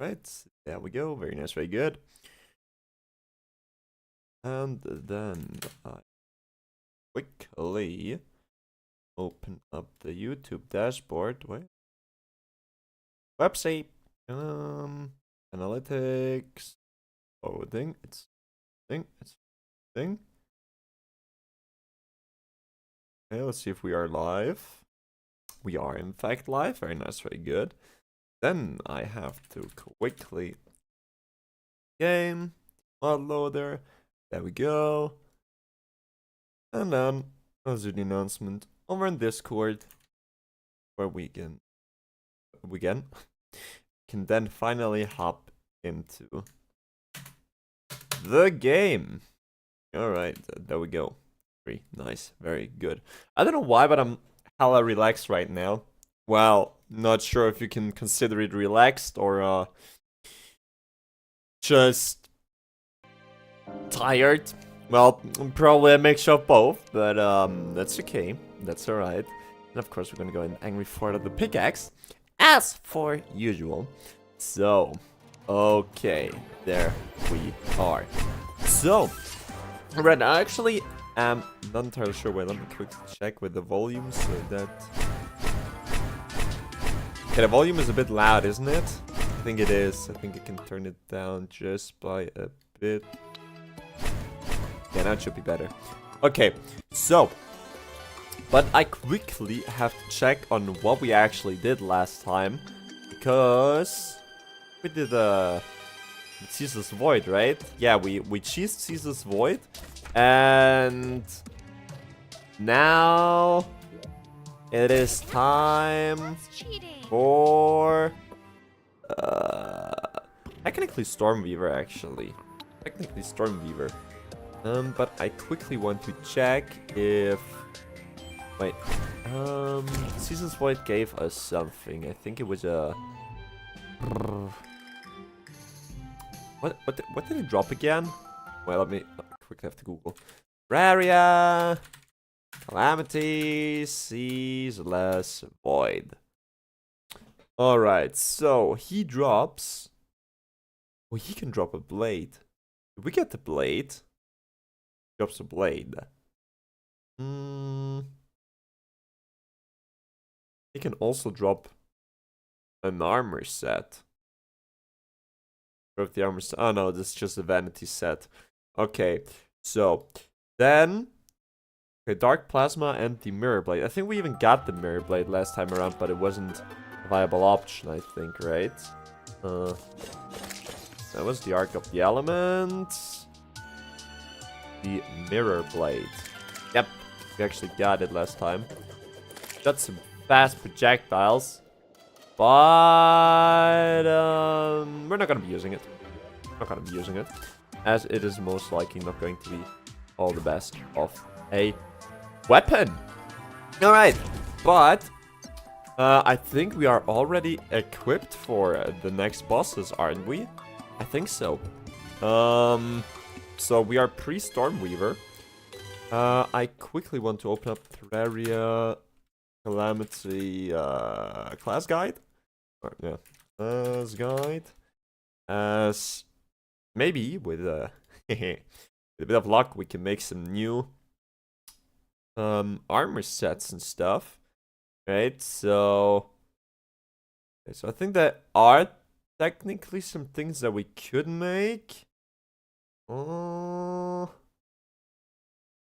Right, there we go. Very nice, very good. And then I quickly open up the YouTube dashboard. Wait. Website. Analytics. Oh, thing. It's thing. Okay, let's see if we are live. We are in fact live. Very nice, very good. Then I have to quickly game mod loader. There we go. And then I'll do the announcement over in Discord, where we can then finally hop into the game. All right, there we go. Very nice, very good. I don't know why, but I'm hella relaxed right now. Well, not sure if you can consider it relaxed or just tired. Well, probably a mixture of both, but that's okay. That's alright. And of course, we're gonna go in Angry Fort of the Pickaxe, as for usual. So, okay, there we are. So, right now, actually, not entirely sure. Wait, let me quickly check with the volume so that. Okay, the volume is a bit loud, isn't it? I think it is. I think I can turn it down just by a bit. Yeah, now it should be better. Okay, so. But I quickly have to check on what we actually did last time. Because we did Caesar's Void, right? Yeah, we cheesed Caesar's Void. And now it is time for technically Stormweaver, actually. Technically Stormweaver. But I quickly want to check if wait. Caesar's Void gave us something. I think it was a what did it drop again? Well, let me quickly have to Google. Terraria Calamity Caesar's Void. Alright, so he drops. Oh, he can drop a blade. Did we get the blade? Drops a blade. He can also drop an armor set. Drop the armor set. Oh no, this is just a vanity set. Okay, so then okay, Dark Plasma and the Mirror Blade. I think we even got the Mirror Blade last time around, but it wasn't a viable option, I think, right? That was the Arc of the Elements. The Mirror Blade. Yep, we actually got it last time. Got some fast projectiles. But we're not gonna be using it. Not gonna be using it. As it is most likely not going to be all the best of a weapon. Alright, but I think we are already equipped for the next bosses, aren't we? I think so. So we are pre-Stormweaver. I quickly want to open up Terraria Calamity class guide. Or, yeah, class guide. As maybe with with a bit of luck, we can make some new armor sets and stuff. Right? So I think there are technically some things that we could make.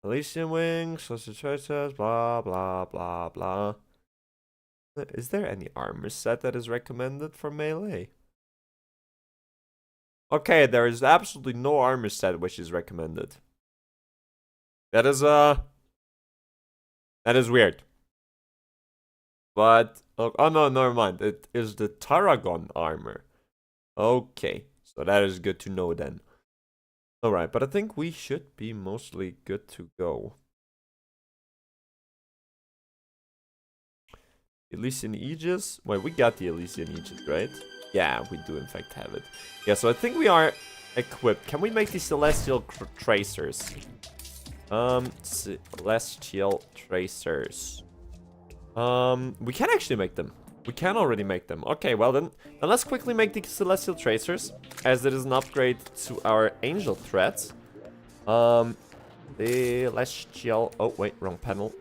Elysian wings, sausage choices, blah blah blah blah. Is there any armor set that is recommended for melee? Okay, there is absolutely no armor set which is recommended. That is weird. But oh no, never mind. It is the Tarragon armor. Okay, so that is good to know then. Alright, but I think we should be mostly good to go. Elysian Aegis? Wait, we got the Elysian Aegis, right? Yeah, we do in fact have it. Yeah, so I think we are equipped. Can we make these Celestial Tracers? Celestial Tracers. We can actually make them. We can already make them. Okay, well then let's quickly make the Celestial Tracers, as it is an upgrade to our Angel Threats. Celestial... Oh, wait, wrong panel.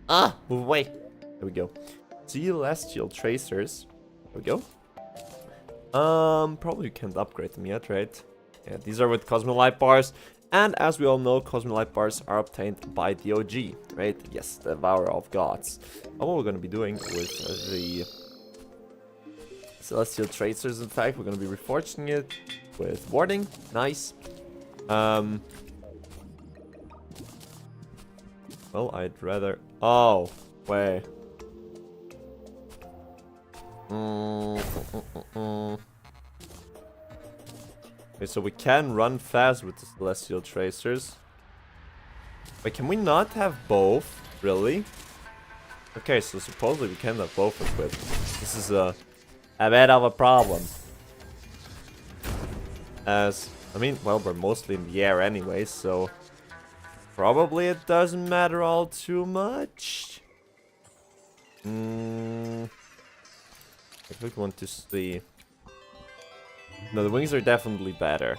Ah, move away. There we go. Celestial Tracers. There we go. Probably can't upgrade them yet, right? Yeah, these are with Cosmolight Bars. And as we all know, Cosmolight Bars are obtained by the OG, right? Yes, the Devourer of Gods. And what we're going to be doing with the Celestial Tracers, in fact, we're going to be reforging it with Warding. Nice. Well, I'd rather... Oh, wait. Okay, so we can run fast with the Celestial Tracers. Wait, can we not have both? Really? Okay, so supposedly we can have both equipped. This is a bit of a problem. As, I mean, well, we're mostly in the air anyway, so... Probably it doesn't matter all too much. I quickly want to see... No, the wings are definitely better.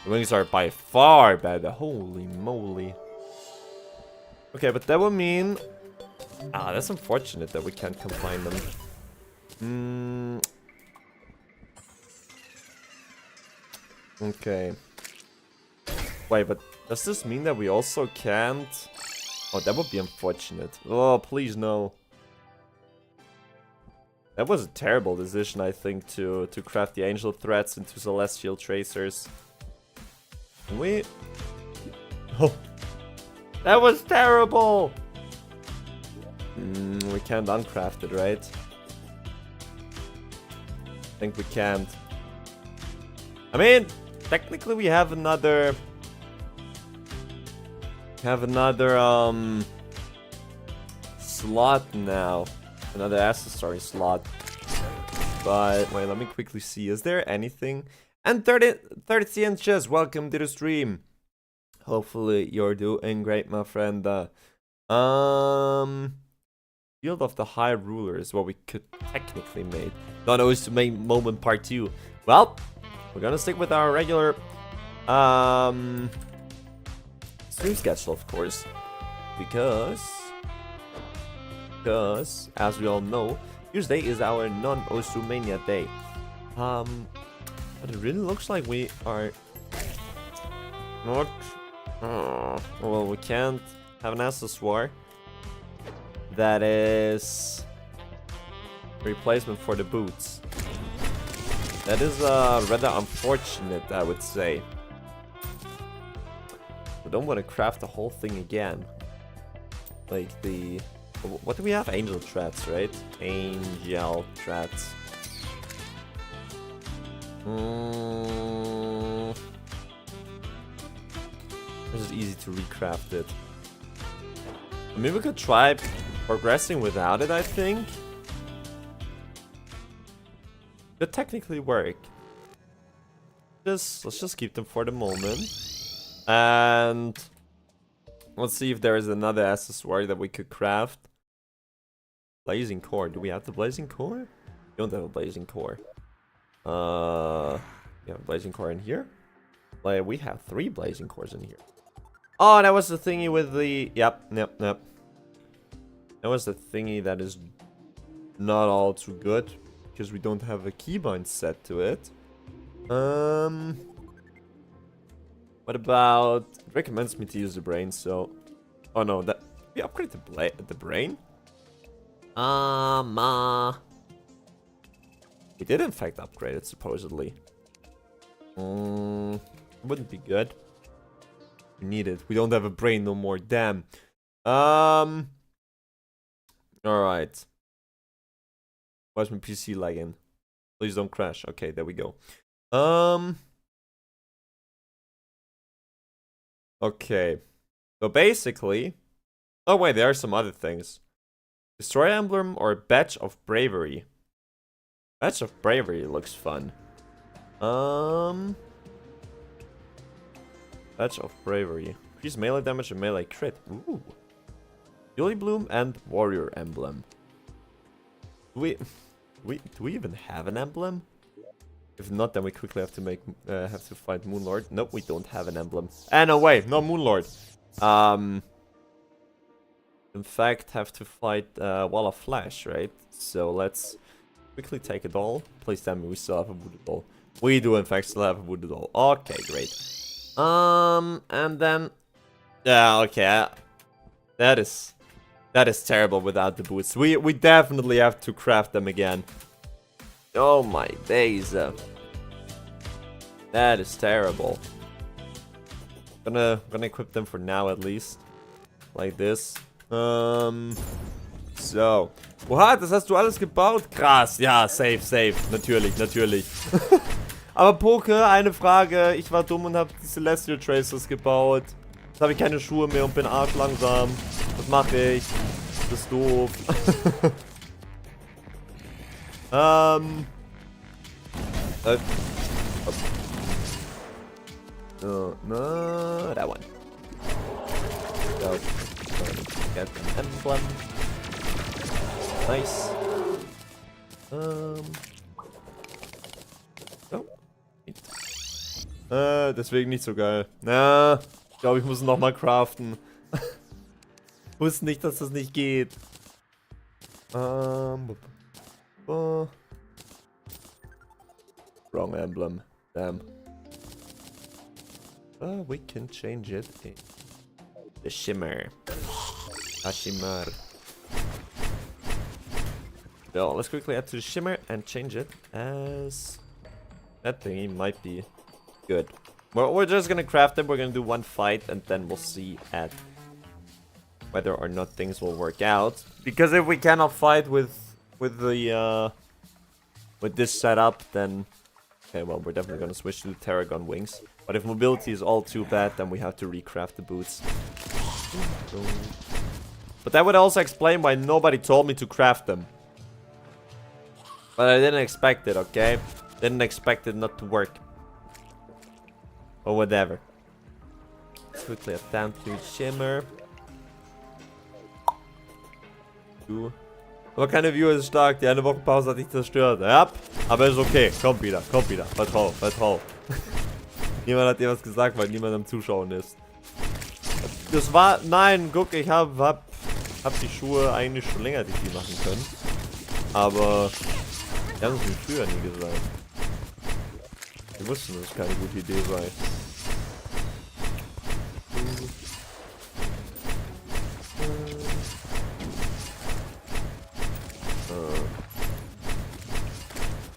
The wings are by far better. Holy moly. Okay, but that would mean... Ah, that's unfortunate that we can't combine them. Okay. Wait, but does this mean that we also can't... Oh, that would be unfortunate. Oh, please no. That was a terrible decision, I think, to craft the Angel Threats into Celestial Tracers. Can we... Oh! That was terrible! We can't uncraft it, right? I think we can't. I mean, technically we have another... slot now. Another accessory slot. But wait, let me quickly see. Is there anything? And 30 inches, welcome to the stream. Hopefully you're doing great, my friend. Field of the High Ruler is what we could technically make. No, no, it's to make Moment Part 2. Well, we're gonna stick with our regular stream schedule, of course. Because, as we all know, Tuesday is our non-Osumania day. But it really looks like we are not... well, we can't have an accessoire that is a replacement for the boots. That is rather unfortunate, I would say. We don't want to craft the whole thing again. Like the... What do we have? Angel Threats, right? Angel Threats. This is easy to recraft it. I mean, we could try progressing without it, I think. Could technically work. Let's just keep them for the moment. And let's see if there is another accessory that we could craft. Blazing Core. Do we have the Blazing Core? We don't have a Blazing Core. We have a Blazing Core in here. Like, we have 3 Blazing Cores in here. Oh, that was the thingy with the... Yep. That was the thingy that is not all too good. Because we don't have a keybind set to it. What about... It recommends me to use the brain, so... Oh no, that... We upgrade the brain? We did in fact upgrade it, supposedly. Wouldn't be good. We need it. We don't have a brain no more, damn. Alright. Why's my PC lagging? Please don't crash. Okay, there we go. Okay. So basically... Oh wait, there are some other things. Destroy Emblem or Badge of Bravery? Badge of Bravery looks fun. Badge of Bravery. Increase melee damage and melee crit. Ooh. Julie Bloom and Warrior Emblem. Do we even have an emblem? If not, then we quickly have to fight Moonlord. Nope, we don't have an emblem. No way, no Moonlord. In fact, have to fight Wall of Flash, right? So let's quickly take it all. Please tell me we still have a voodoo doll. We do, in fact, still have a voodoo doll. Okay, great. And then, yeah, okay. That is terrible without the boots. We definitely have to craft them again. Oh my days. That is terrible. Gonna equip them for now at least. Like this. So. Oha, das hast du alles gebaut? Krass. Ja, safe. Natürlich. Aber Poke, eine Frage. Ich war dumm und habe die Celestial Tracers gebaut. Jetzt habe ich keine Schuhe mehr und bin arschlangsam. Was mache ich? Das ist doof. No, that one. So, get an emblem. Nice. Oh. Deswegen nicht so geil. Na, ich glaube, ich muss ihn nochmal craften. Ich wusste nicht, dass das nicht geht. Wrong emblem. Damn. We can change it in the shimmer. Shimmer. So let's quickly add to the shimmer and change it as that thingy might be good. We're just gonna craft them. We're gonna do one fight and then we'll see at whether or not things will work out. Because if we cannot fight with this setup, then okay, well, we're definitely gonna switch to the Terragon wings. But if mobility is all too bad, then we have to recraft the boots. But that would also explain why nobody told me to craft them. But I didn't expect it, okay? Didn't expect it not to work. Or whatever. Quickly down to shimmer. Aber keine Viewer ist stark. Die eine Wochenpause hat dich zerstört. Ja, aber ist okay. Kommt wieder. Vertrau. Niemand hat dir was gesagt, weil niemand am Zuschauen ist. Das war... Nein, guck, ich hab die Schuhe eigentlich schon länger die machen können. Aber... Die haben es mir früher nie gesagt. Wir wussten, dass es keine gute Idee sei.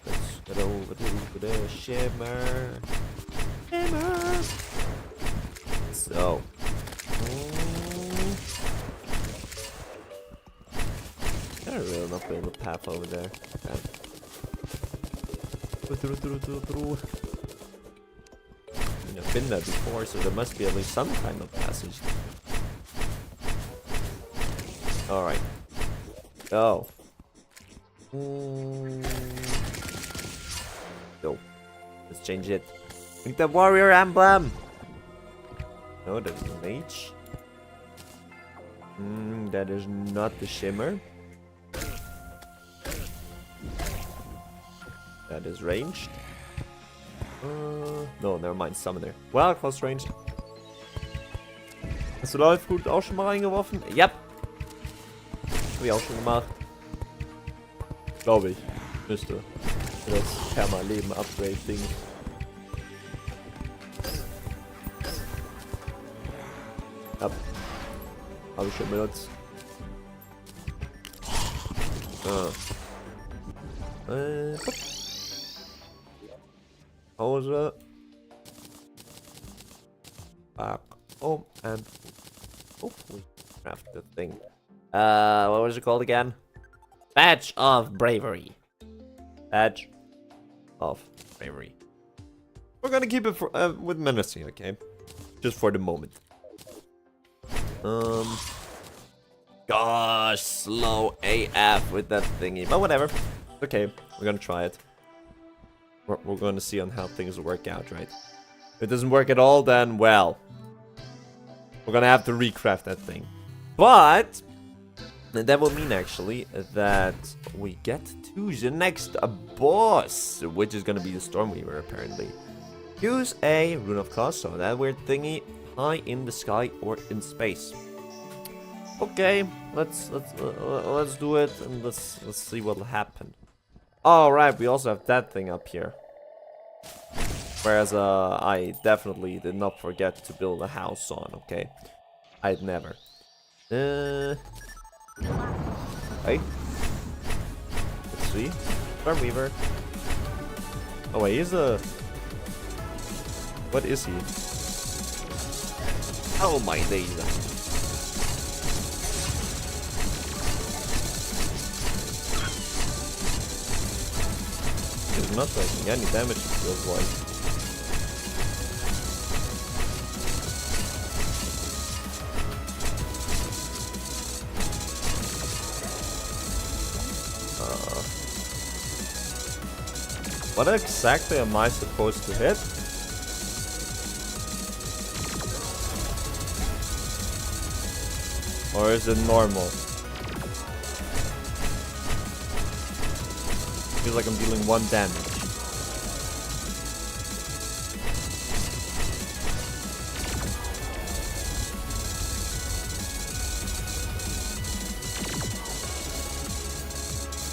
Let's get over to the shimmer. So. I really not build a path over there. Okay. Through. I've been there before, so there must be at least some kind of passage. Alright. Go. Go. Let's change it. Think the warrior emblem! No, that's the mage. That is not the shimmer. That is ranged. No, never mind, summoner. Well, close range. Hast du Live-Food auch schon mal reingeworfen? Ja. Hab ich auch schon gemacht. Glaube ich. Müsste. Für das Perma-Leben-Upgrade-Ding. Ja. Habe ich schon benutzt. Pause. Back home and hopefully craft the thing. What was it called again? Badge of Bravery. Badge of Bravery. We're gonna keep it for, with menacing, okay? Just for the moment. Gosh, slow AF with that thingy. But whatever. Okay, we're gonna try it. We're gonna see on how things work out, right? If it doesn't work at all, then, well, we're gonna have to recraft that thing. But And that will mean actually that we get to the next boss, which is gonna be the Stormweaver apparently. Use a Rune of Cost, so that weird thingy, high in the sky or in space. Okay, let's do it and let's see what'll happen. All right, we also have that thing up here. Whereas I definitely did not forget to build a house on. Okay, I'd never. Hey, let's see. Stormweaver. Oh wait, he's a. What is he? Oh my days. He's not taking any damage, it feels like. What exactly am I supposed to hit? Or is it normal? Feels like I'm dealing 1 damage.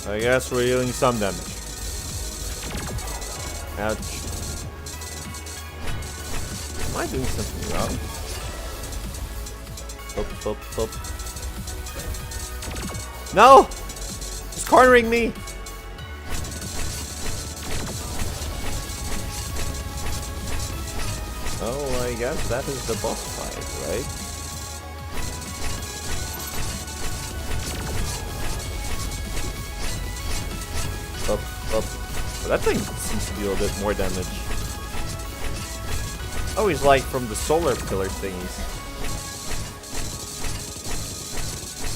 I guess we're dealing some damage. Ouch. Am I doing something wrong? Up. No! He's cornering me! Oh, I guess that is the boss fight, right? Up. Well, that thing seems to deal a bit more damage. Oh, he's like from the solar pillar thingies.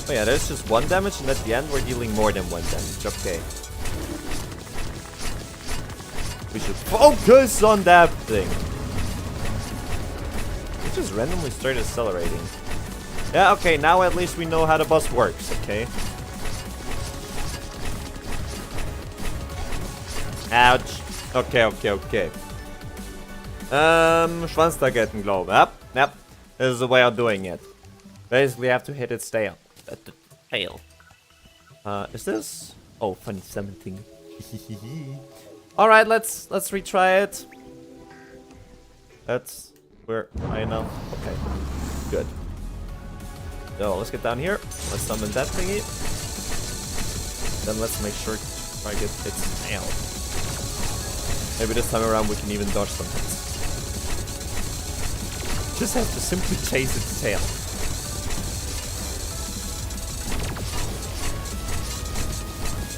Oh yeah, there's just 1 damage, and at the end we're dealing more than 1 damage. Okay. We should focus on that thing. It just randomly started accelerating. Yeah, okay, now at least we know how the boss works, okay? Ouch. Okay. Schwanztagetten, glaube ich. Yep. This is the way of doing it. Basically, you have to hit its tail. At the tail. Is this? Oh, funny cementing. Alright, let's retry it. That's where I know. Okay. Good. So let's get down here. Let's summon that thingy. Then let's make sure to target its tail. Maybe this time around we can even dodge some hits. Just have to simply chase its tail.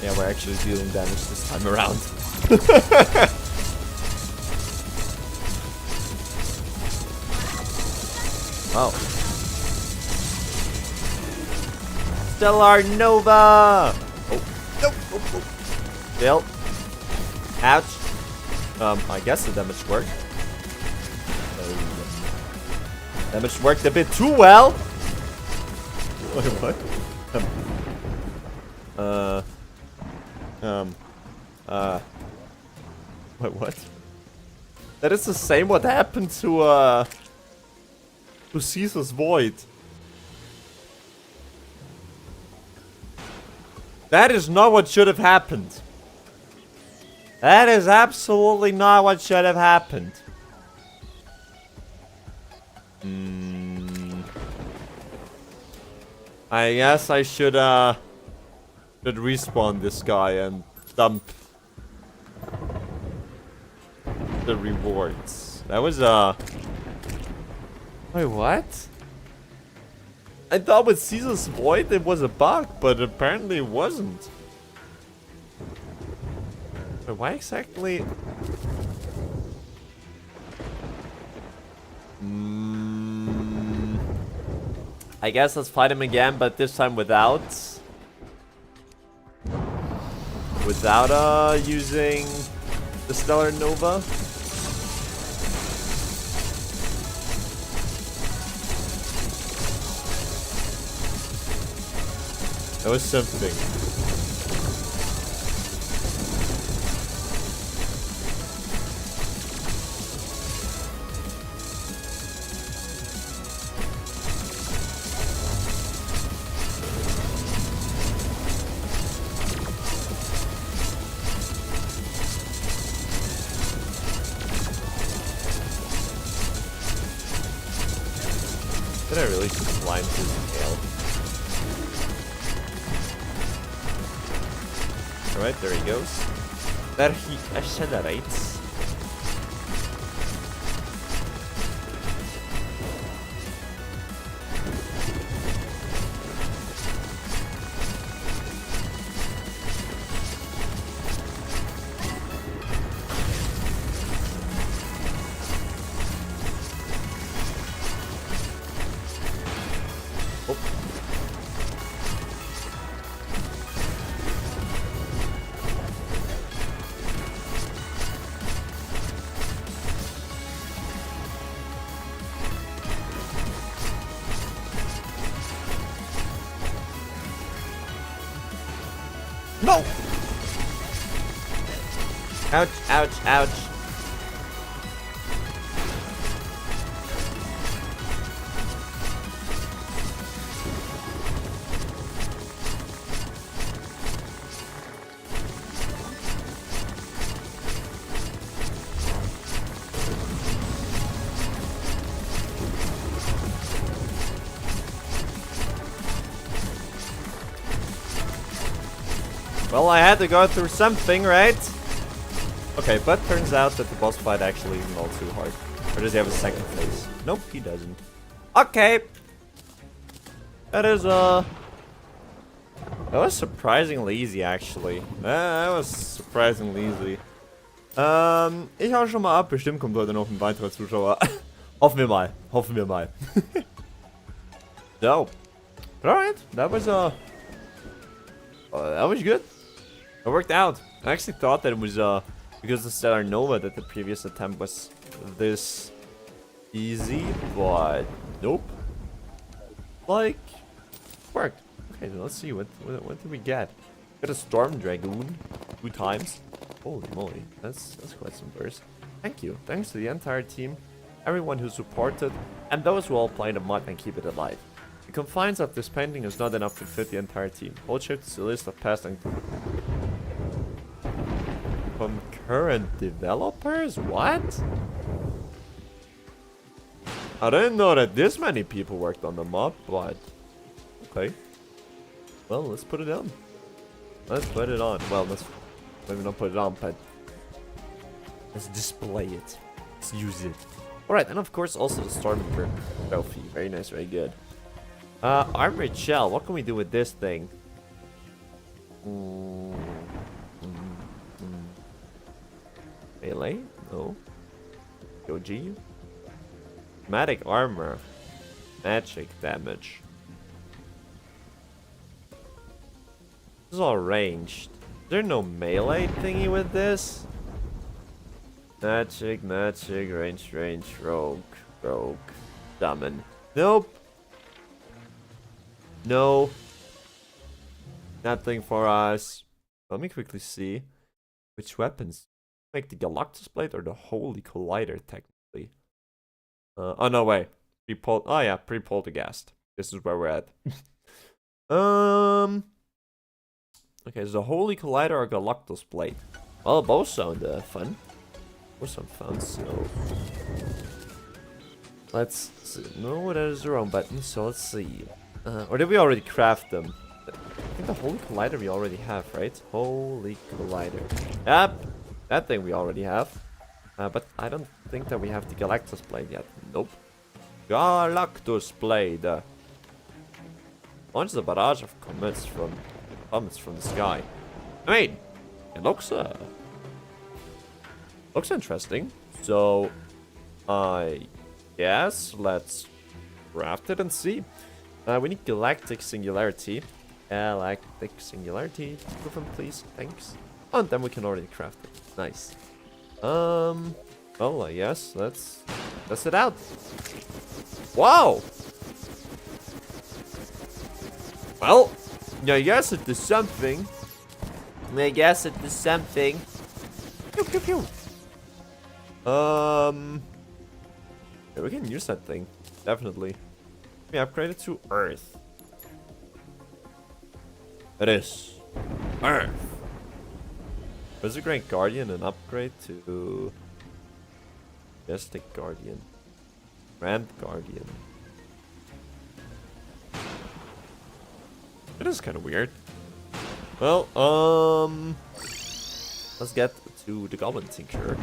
Yeah, we're actually dealing damage this time around. Wow. Stellar Nova! Oh, no! Still. Ouch. I guess the damage worked. Damage worked a bit too well. Wait, what? Wait, what? That is the same what happened to Caesar's Void. That is not what should have happened. That is absolutely not what should have happened. I guess I should respawn this guy and dump the rewards. That was wait, what? I thought with Caesar's Void it was a bug, but apparently it wasn't. But why exactly? I guess let's fight him again, but this time without using the Stellar Nova. That was something. Did I really just climb through the tail? Alright, there he goes. There he accelerates. No! Ouch, ouch, ouch. Well, I had to go through something, right? Okay, but turns out that the boss fight actually isn't all too hard. Or does he have a second phase? Nope, he doesn't. Okay. That is, that was surprisingly easy, actually. That was surprisingly easy. Ich hau schon mal ab. Bestimmt kommt heute noch ein weiterer Zuschauer. Hoffen wir mal. Hoffen wir mal. So. Alright, that was, that was good. It worked out. I actually thought that it was because of Stellar Nova that the previous attempt was this easy, but nope. Like, worked. Okay, so let's see what did we get? Got a Storm Dragoon 2 times. Holy moly, that's quite some burst. Thank you. Thanks to the entire team, everyone who supported, and those who all play the mod and keep it alive. The confines of this painting is not enough to fit the entire team. Hold shift is the list of past and concurrent developers? What? I didn't know that this many people worked on the mod, but okay. Well, let's put it on. Let's put it on. Well, let's maybe not put it on, but let's display it. Let's use it. Alright, and of course also the Stormtrooper trophy. Very nice, very good. Armored shell. What can we do with this thing? Melee? No. Yoji? Magic armor. Magic damage. This is all ranged. Is there no melee thingy with this? Magic, range, rogue, summon. Nope. No. Nothing for us. Let me quickly see which weapons. Make the Galactus Blade or the Holy Collider, technically. Oh, no way. Oh, yeah, pre-Poltergeist. This is where we're at. Okay, so the Holy Collider or Galactus Blade? Well, both sound fun. Both sound fun, so... Let's see. No, that is the wrong button, so let's see. Or did we already craft them? I think the Holy Collider we already have, right? Holy Collider. Yep, that thing we already have. But I don't think that we have the Galactus Blade yet. Nope. Galactus Blade. Launches a barrage of comets from the sky. I mean, it looks interesting. So, I guess let's craft it and see. We need Galactic Singularity. Galactic Singularity. Proof them, please. Thanks. Oh, and then we can already craft it. Nice. Well, I guess let's test it out. Wow! Well, Yeah, I guess it is something. I guess it is something. Pew, pew, pew. Yeah, we can use that thing. Definitely. We upgrade it to Earth. It is Earth. Was the Great Guardian an upgrade to Majestic Guardian? Grand Guardian. It is kind of weird. Well, let's get to the Goblin Tinker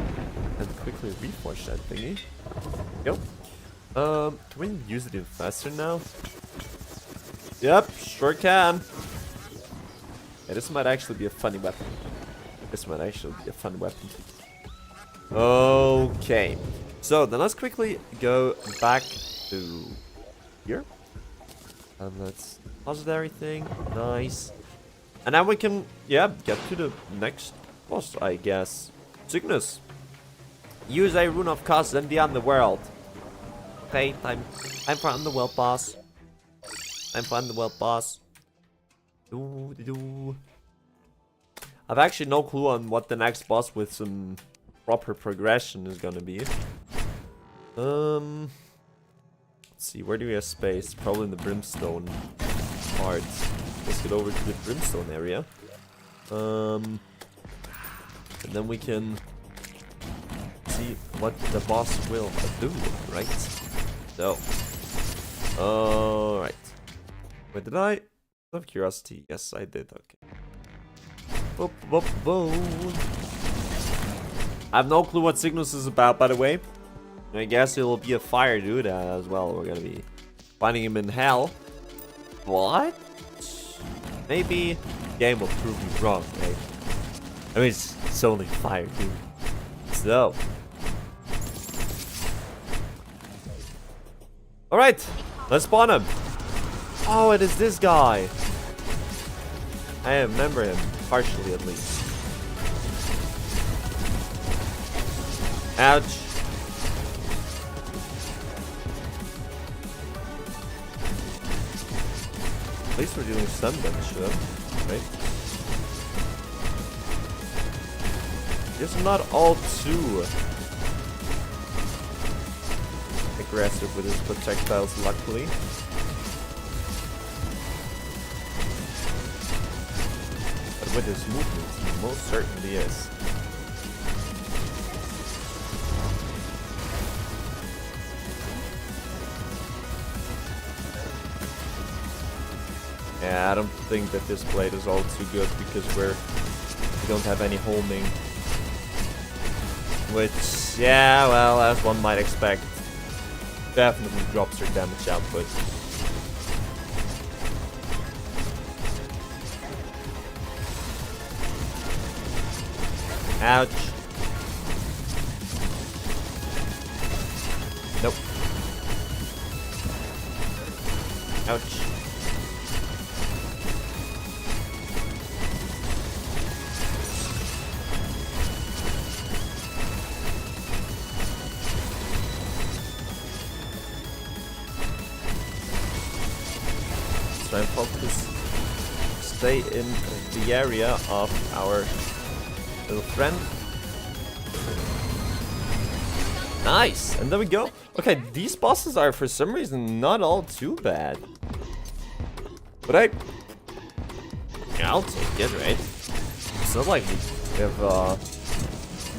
and quickly reforge that thingy. Yep. Can we use it even faster now? Yep, sure can. Yeah, this might actually be a funny weapon. This might actually be a fun weapon. Okay. So then let's quickly go back to here. And let's deposit everything. Nice. And now we can, yeah, get to the next boss, I guess. Cygnus. Use a rune of cost in the underworld. Okay, time for underworld boss. Time for underworld boss. I've actually no clue on what the next boss with some proper progression is gonna be. Let's see, where do we have space? Probably in the Brimstone part. Let's get over to the Brimstone area. And then we can see what the boss will do, right? So, alright. Wait, did I? Out of curiosity, yes, I did. Okay. Boop, boop, boom. I have no clue what Cygnus is about, by the way. I guess it'll be a fire dude as well. We're gonna be finding him in hell. What? Maybe the game will prove me wrong, right? I mean, it's only fire dude. So. Alright, let's spawn him. Oh, it is this guy. I remember him, partially at least. Ouch. At least we're doing some damage to him, right? Just not all too aggressive with his projectiles, luckily. But with his movement, he most certainly is. Yeah, I don't think that this blade is all too good because we don't have any homing. Which, yeah, well, as one might expect, definitely drops your damage output. Ouch. Nope. Ouch. Try and focus. Stay in the area of our little friend. Nice! And there we go. Okay, these bosses are for some reason not all too bad. But yeah, I'll take it, right? It's not like we have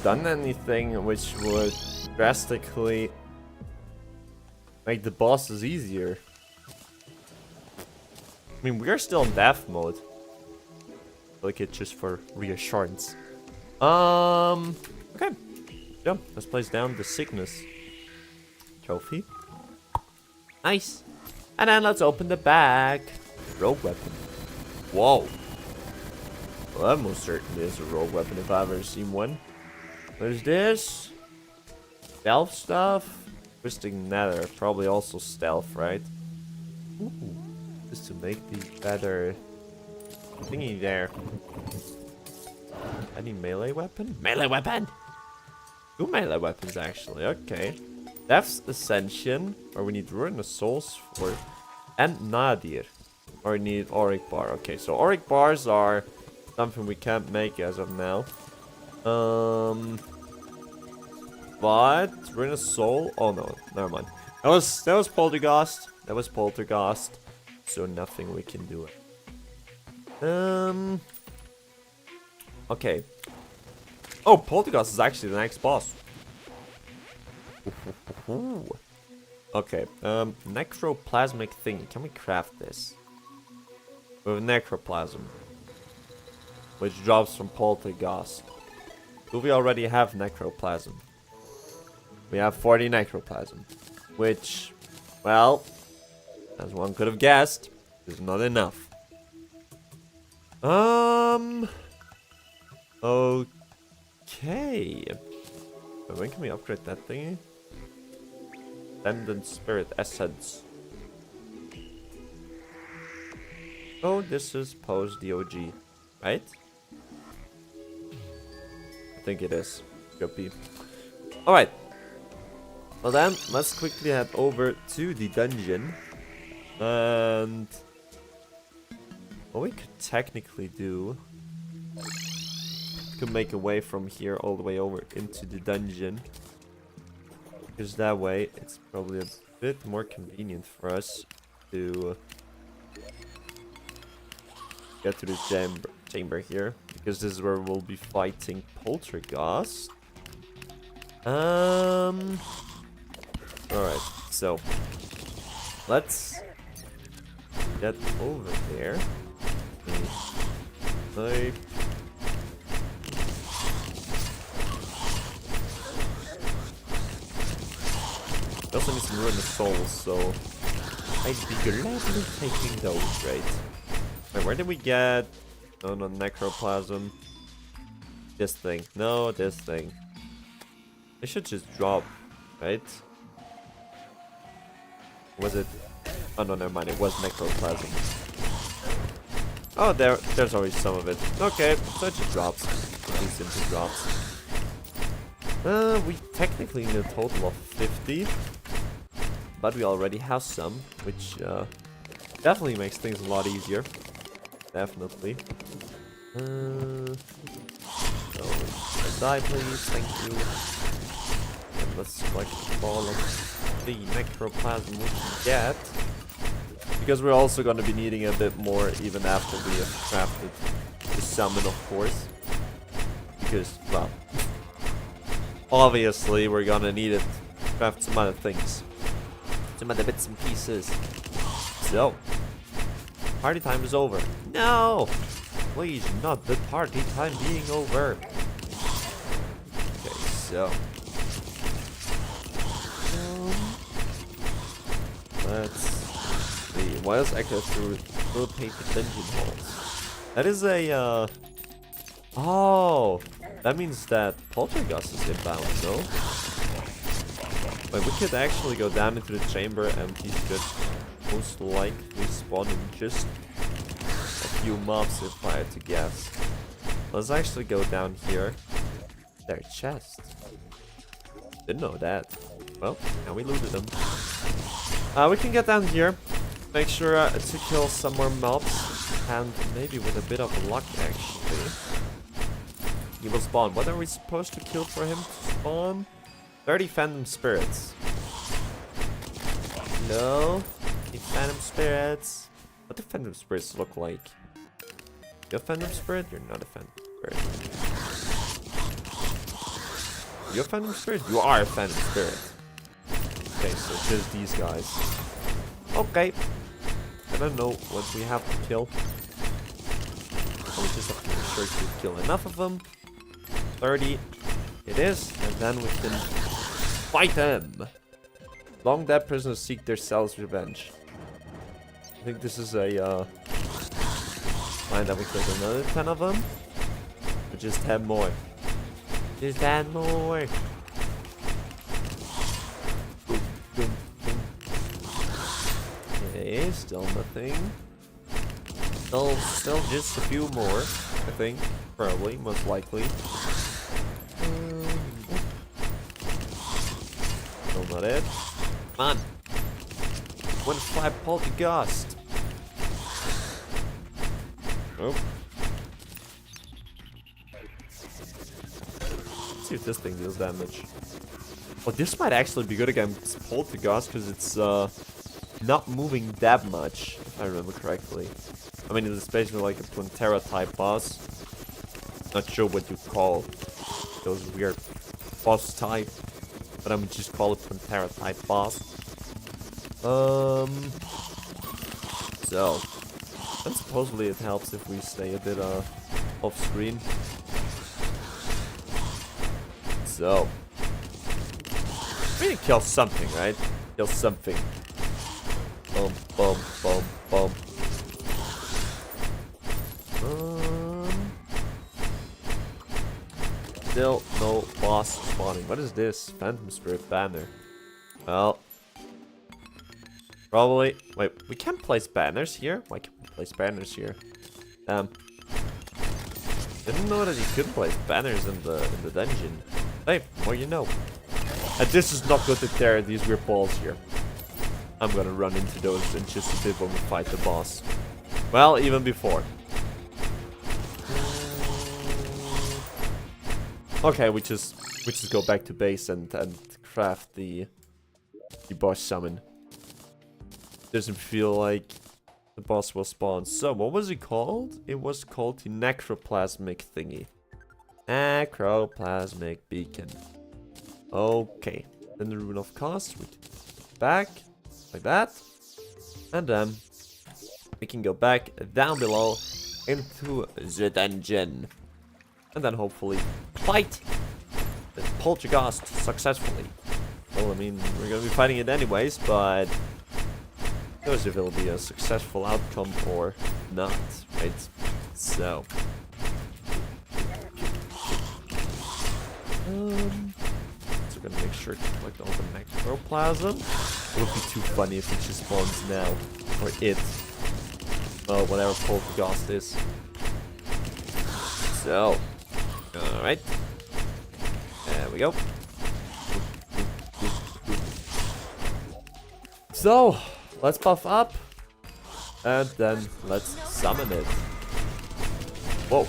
done anything which would drastically make the bosses easier. I mean, we are still in death mode. Like it just for reassurance. Okay. Yeah, let's place down the Cygnus trophy. Nice. And then let's open the bag. Rogue weapon. Whoa. Well, that most certainly is a rogue weapon if I've ever seen one. What is this? Stealth stuff? Twisting Nether. Probably also stealth, right? Ooh. Just to make the better thingy there. Any melee weapon? Melee weapon! 2 melee weapons actually, okay. Death's Ascension, or we need Ruin of Souls for, and Nadir. Or need auric bar. Okay, so auric bars are something we can't make as of now. But we're in a soul. Oh no, never mind. That was poltergeist. That was poltergeist. So nothing we can do. Okay. Oh, poltergeist is actually the next boss. Okay. Necroplasmic thing. Can we craft this? With necroplasm, which drops from poltergeist. Do we already have necroplasm? We have 40 necroplasm, which, well, as one could have guessed, is not enough. Okay. But when can we upgrade that thingy? Ascendant Spirit Essence. Oh, this is post DOG, right? I think it is. Could be. Alright. Well then, let's quickly head over to the dungeon. And what we could technically do, we could make a way from here all the way over into the dungeon. Because that way, it's probably a bit more convenient for us to get to the chamber here. Because this is where we'll be fighting poltergeist. Alright, so let's get over there. Like, we also need some ruinous souls, so I'd be gladly taking those, right? Wait, where did we get? Oh no, necroplasm. This thing. No, this thing. It should just drop, right? Was it? Oh no, never mind. It was necroplasm. Oh, there's always some of it. Okay, so it just drops. It simply drops. We technically need a total of 50, but we already have some, which definitely makes things a lot easier. Definitely. So, die, please. Thank you. And let's collect all of the necroplasm we can get. Because we're also going to be needing a bit more even after we have crafted the summon, of course. Because, well, obviously we're going to need it to craft some other things. Some other bits and pieces. So, party time is over. No! Please, not the party time being over. Okay, so let's see. Wiles echo through painted dungeon halls. That is a oh, that means that poltergeist is inbound, no? Wait, we could actually go down into the chamber and he should most likely spawn in just a few mobs if I had to guess. Let's actually go down here. Their chest. Didn't know that. Well, now we looted them. We can get down here. Make sure to kill some more mobs. And maybe with a bit of luck, actually, he will spawn. What are we supposed to kill for him to spawn? 30 phantom spirits. No. Phantom spirits. What do phantom spirits look like? You're a phantom spirit? You're not a phantom spirit. You're a phantom spirit? You are a phantom spirit. Okay, so just these guys. Okay. I don't know what we have to kill. We just have to make sure to kill enough of them. 30 it is, and then we can fight them. Long dead prisoners seek their cell's revenge. I think this is a line that we killed another 10 of them. Or just 10 more. Just 10 more. Boom, boom, boom. Okay, still nothing. Still just a few more, I think. Probably, most likely. Still not it. Come on. 1-5 poltergeist. Oh. Let's see if this thing deals damage. Oh, this might actually be good against Poltergeist because it's not moving that much, if I remember correctly. I mean, it's basically like a Plantera type boss. Not sure what you call those weird boss type, but I'm just call it Plantera type boss. So, and supposedly it helps if we stay a bit off screen. So, we need to kill something, right? Kill something. Boom, boom, boom, boom. Still no boss spawning. What is this? Phantom Spirit banner. Well, probably. Wait, we can't place banners here? Why can't we place banners here? Didn't know that you could place banners in the dungeon. Hey, more you know. And this is not good to tear these weird balls here. I'm gonna run into those in just a bit when we fight the boss. Well, even before. Okay, we just go back to base and craft the boss summon. Doesn't feel like the boss will spawn. So, what was it called? It was called the Necroplasmic thingy. Necroplasmic beacon. Okay. Then the Rune of Cost. We can back like that. And then we can go back down below into the dungeon. And then hopefully fight the Poltergeist successfully. Well, I mean, we're gonna be fighting it anyways, but who knows if it'll be a successful outcome or not, right? So, so we're gonna make sure to collect all the necroplasm. It would be too funny if it just spawns now, or it, whatever Poltergeist is. So. Alright. There we go. So, let's buff up. And then let's summon it. Whoa.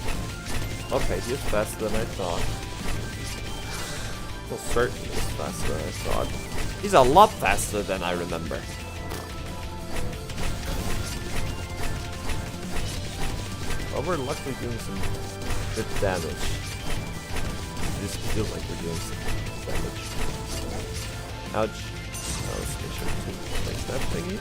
Okay, he's faster than I thought. Well, certainly he's faster than I thought. He's a lot faster than I remember. Well, we're luckily doing some good damage. This feels like we're doing some damage. Ouch. Now let's make sure to place that thingy.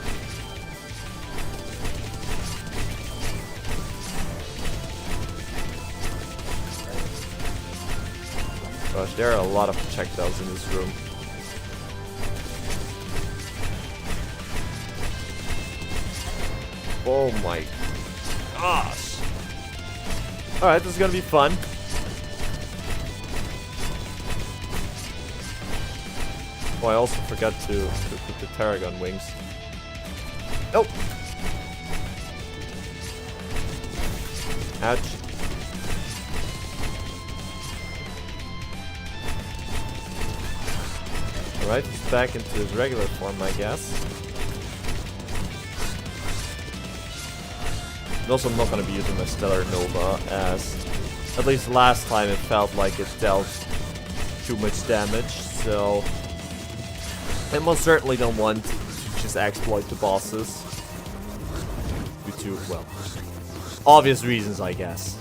Gosh, there are a lot of projectiles in this room. Oh my gosh. Alright, this is gonna be fun. Oh, I also forgot to put the Tarragon wings. Nope. Ouch. Alright, he's back into his regular form, I guess. And also, I'm not going to be using my Stellar Nova, as at least last time it felt like it dealt too much damage, so I most certainly don't want to just exploit the bosses. Due to, well, obvious reasons, I guess.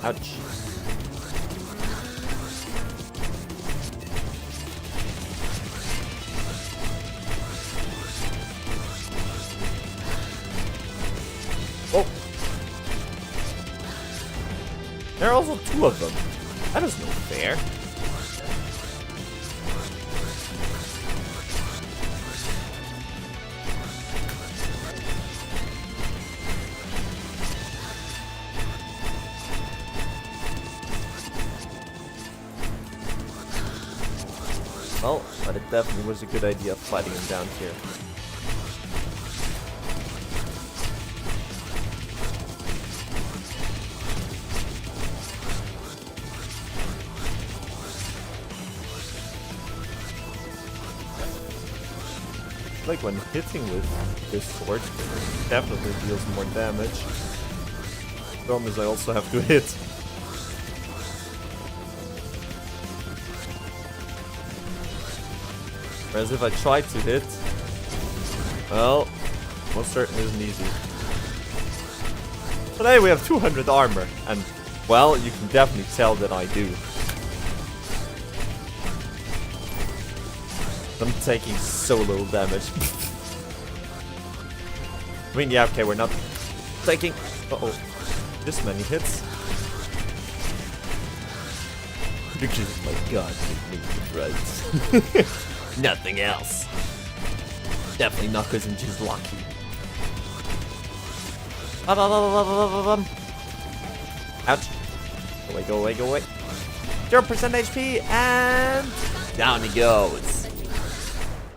Ouch. Oh. There are also two of them. That is no fair. Well, but it definitely was a good idea fighting him down here. like when hitting with this sword, it definitely deals more damage. The problem is I also have to hit. Whereas if I try to hit, well, most certainly isn't easy. But hey, we have 200 armor, and well, you can definitely tell that I do. I'm taking so little damage. I mean, yeah, okay, we're not taking this many hits. Because my god, right. Nothing else. Definitely not because I'm just lucky. Ouch. Go away, go away, go away. 0% HP, and down he goes.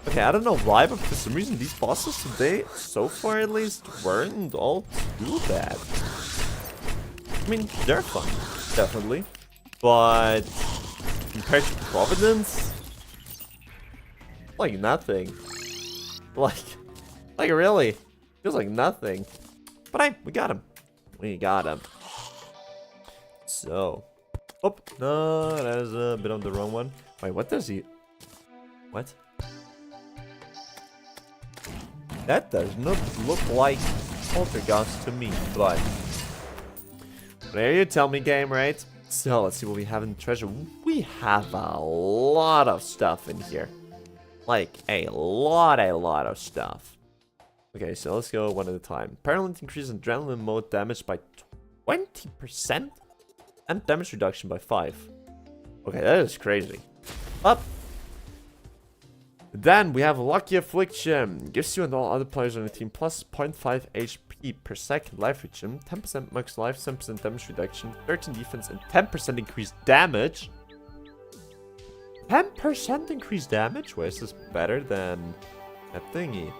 Okay, I don't know why, but for some reason these bosses today, so far at least, weren't all too bad. I mean, they're fun, definitely. But compared to Providence, like nothing. Like really, feels like nothing. But hey, we got him. We got him. So, oh no, that is a bit on the wrong one. Wait, what does he? What? That does not look like Poltergeist to me, but there you tell me, game, right? So let's see what we have in treasure. We have a lot of stuff in here. Like a lot of stuff. Okay, so let's go one at a time. Permanent increase in adrenaline mode damage by 20% and damage reduction by 5. Okay, that is crazy. Up. Then we have Lucky Affliction. Gives you and all other players on the team plus 0.5 HP per second life regen, 10% max life, 10% damage reduction, 13 defense, and 10% increased damage. 10% increased damage? Why is this better than that thingy?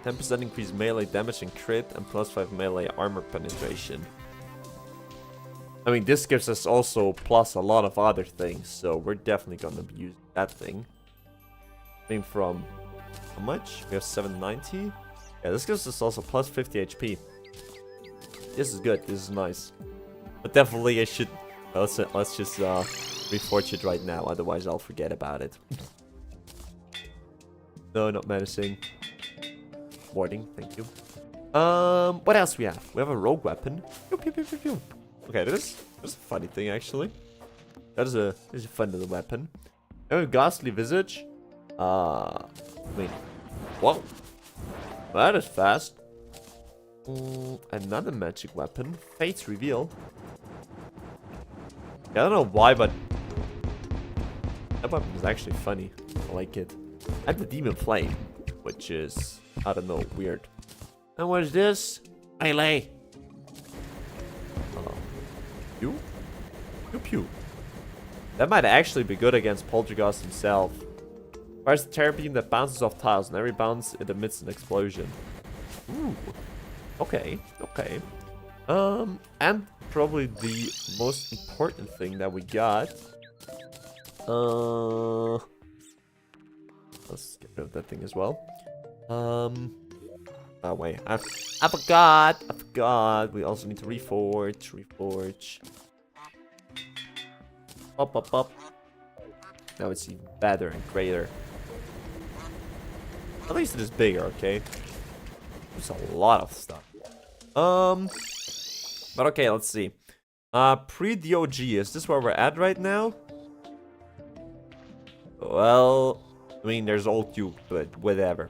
10% increased melee damage and crit, and plus 5 melee armor penetration. I mean, this gives us also plus a lot of other things, so we're definitely gonna be using that thing. From how much? We have 790. Yeah, this gives us also plus 50 HP. This is good. This is nice. But definitely I should... Let's just reforge it right now. Otherwise I'll forget about it. No, not menacing. Warding. Thank you. What else we have? We have a rogue weapon. Pew, pew, pew, pew, pew. Okay, that's a funny thing actually. That is a fun little weapon. And a ghastly visage. Wait. Whoa. That is fast. Another magic weapon. Fate's Reveal. I don't know why, but that weapon is actually funny. I like it. And the Demon Flame, which is, I don't know, weird. And what is this? Melee. Pew? Pew pew. That might actually be good against Poltergeist himself. Fires a terror beam that bounces off tiles, and every bounce it emits an explosion. Ooh. Okay, okay. And probably the most important thing that we got. Let's get rid of that thing as well. Oh wait, I forgot. We also need to reforge. Up. Now it's even better and greater. At least it is bigger, okay? There's a lot of stuff. But okay, let's see. Pre-DOG, is this where we're at right now? Well, I mean, there's old Duke, but whatever.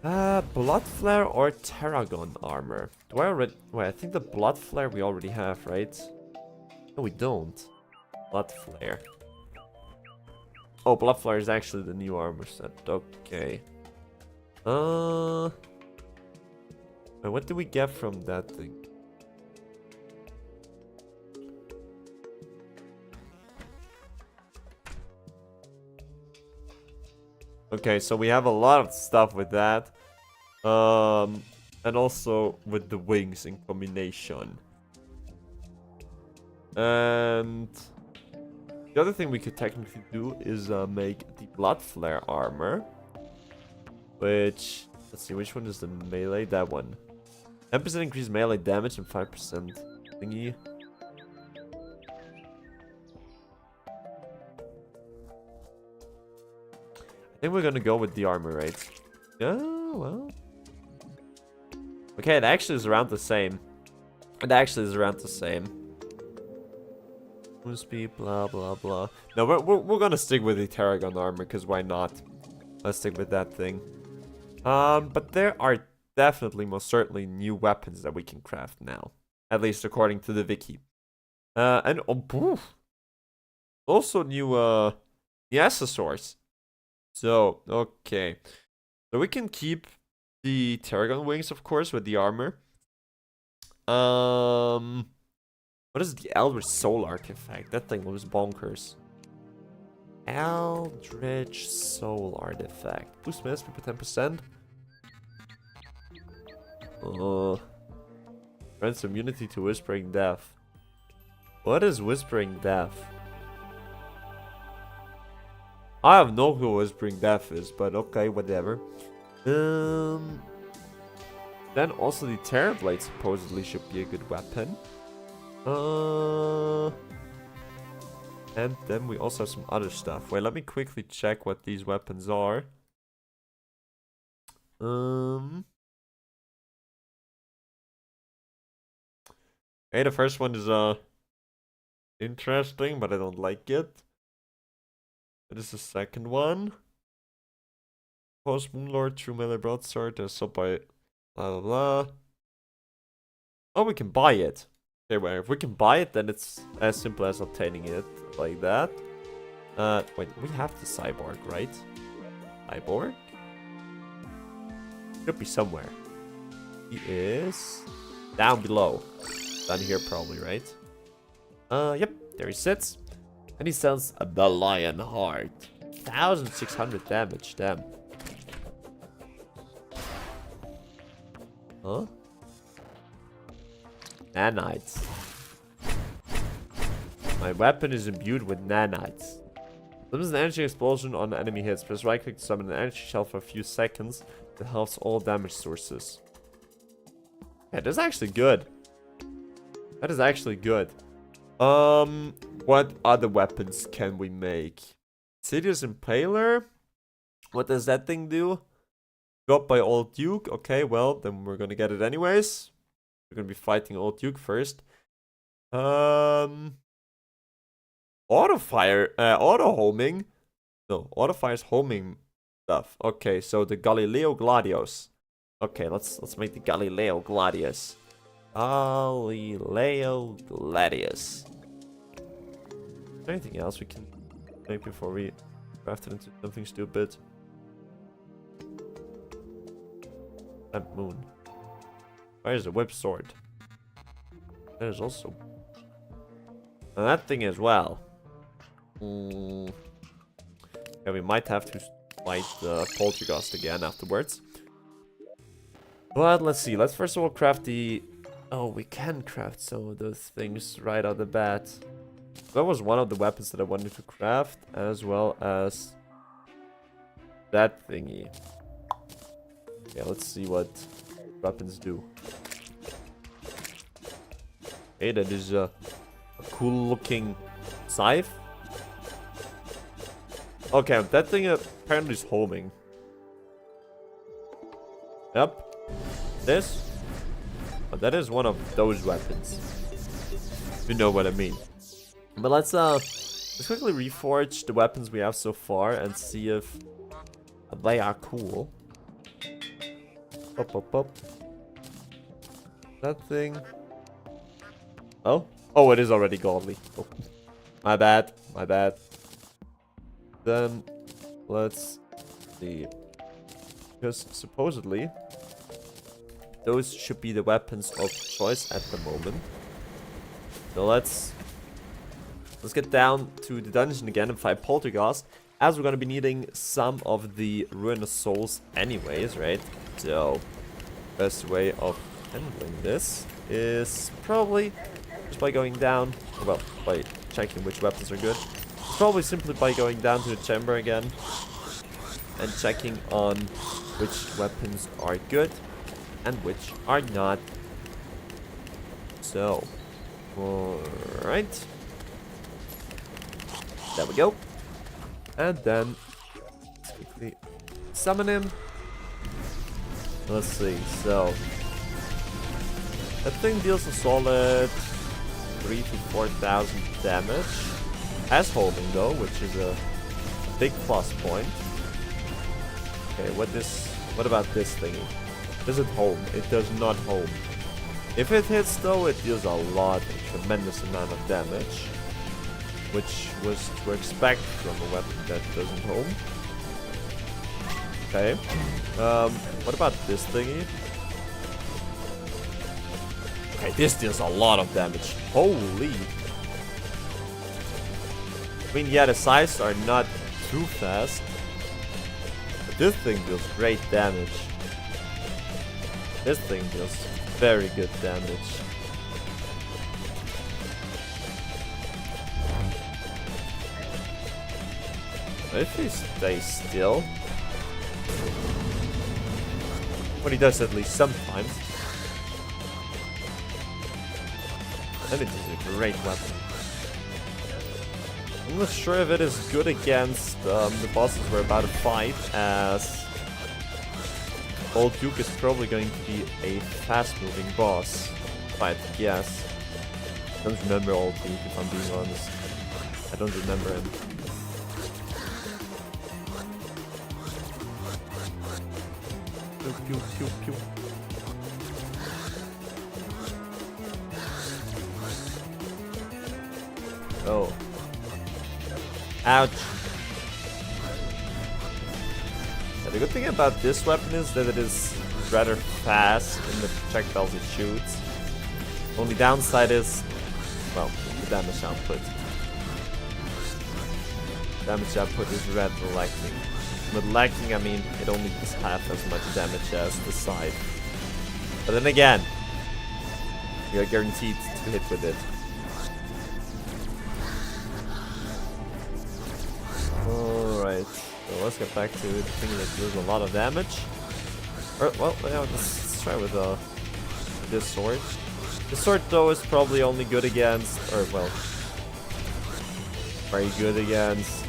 Blood Flare or Tarragon armor? Do I already... Wait, I think the Blood Flare we already have, right? No, we don't. Blood Flare. Oh, Blood Flare is actually the new armor set. Okay. Wait, what do we get from that thing? Okay, so we have a lot of stuff with that. And also with the wings in combination. And the other thing we could technically do is make the Blood Flare armor. Which, let's see, which one is the melee? That one. 10% increased melee damage and 5% thingy. I think we're gonna go with the armor, right? Oh, well. Okay, it actually is around the same. It actually is around the same. Must be blah blah blah. No, we're gonna stick with the Terragon armor, because why not? Let's stick with that thing. But there are definitely, most certainly, new weapons that we can craft now. At least according to the wiki. And also new accessories. So, okay. So we can keep the Terragon wings, of course, with the armor. What is the Eldritch Soul artifact? That thing was bonkers. Eldritch Soul artifact. Boost mass for 10%. Grants immunity to Whispering Death. What is Whispering Death? I have no clue what Whispering Death is, but okay, whatever. Then also the Terror Blade supposedly should be a good weapon. And then we also have some other stuff. Wait, let me quickly check what these weapons are. Okay, the first one is interesting, but I don't like it. What is the second one? Post Moonlord, True Melee Broadsword, sub by blah blah blah. Oh, we can buy it. Okay, well, if we can buy it, then it's as simple as obtaining it like that. Wait, we have the cyborg, right? Cyborg? Should be somewhere. He is down below. Down here probably, right? Yep, there he sits. And he sells the Lion Heart. 1,600 damage, damn. Huh? Nanites. My weapon is imbued with nanites. Summons an energy explosion on enemy hits. Press right click to summon an energy shell for a few seconds that helps all damage sources. Yeah, that's actually good. That is actually good. What other weapons can we make? Sidious Impaler? What does that thing do? Got by Old Duke. Okay, well, then we're gonna get it anyways. We're gonna be fighting Old Duke first. Auto fire, auto homing. No, auto fire's homing stuff. Okay, so the Galileo Gladius. Okay, let's make the Galileo Gladius. Galileo Gladius. Is there anything else we can make before we craft it into something stupid? That moon. Where is the whip sword? There's also and that thing as well. Yeah, we might have to fight the Poltergeist again afterwards. But let's see. Let's first of all craft the. Oh, we can craft some of those things right out the bat. That was one of the weapons that I wanted to craft, as well as that thingy. Yeah, let's see what weapons do. Hey, that is a cool looking scythe. Okay, that thing apparently is homing. Yep. This. Oh, that is one of those weapons. You know what I mean. But let's quickly reforge the weapons we have so far and see if they are cool. Up. That thing. Oh, it is already godly. Oh. My bad. Then let's see. Because supposedly those should be the weapons of choice at the moment. So let's get down to the dungeon again and fight Poltergeist, as we're gonna be needing some of the Ruinous Souls anyways, right? So best way of handling this is probably just by going down, well, by checking which weapons are good. Probably simply by going down to the chamber again and checking on which weapons are good and which are not. So, alright. There we go. And then let's quickly summon him. Let's see, so that thing deals a solid 3,000 to 4,000 damage as homing though, which is a big plus point. Okay, what about this thingy? Does it home? It does not home. If it hits though, it deals a lot, a tremendous amount of damage, which was to expect from a weapon that doesn't home. Okay. What about this thingy? Okay, this deals a lot of damage. Holy. I mean, yeah, the scythes are not too fast, but this thing deals great damage. This thing deals very good damage. If he stays still, what he does at least sometimes, then it is a great weapon. I'm not sure if it is good against the bosses we're about to fight, as Old Duke is probably going to be a fast-moving boss. But yes, I don't remember Old Duke if I'm being honest. I don't remember him. Pew, pew, pew, pew. Oh. Ouch. Yeah, the good thing about this weapon is that it is rather fast in the projectiles it shoots. Only downside is, well, the damage output. Damage output is rather lacking. With lacking, I mean, it only does half as much damage as the scythe. But then again, you are guaranteed to hit with it. Alright, so let's get back to the thing that deals a lot of damage. Or, well, yeah, let's try with this sword. This sword, though, is probably only good against, or, well, very good against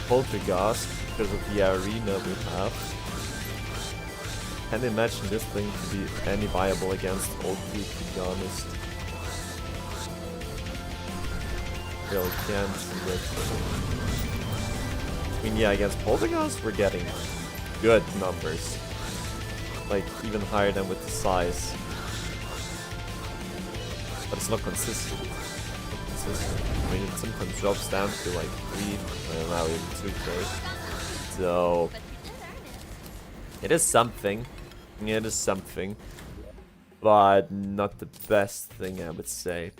Poltergeist because of the arena we have. Can't imagine this thing to be any viable against Old Duke, to be honest. Really can't see it. I mean, yeah, against Poltergeist we're getting good numbers. Like, even higher than with the size. But it's not consistent. I mean, it sometimes drops down to like 3, and now even 2k. So, it is something. It is something. But not the best thing, I would say.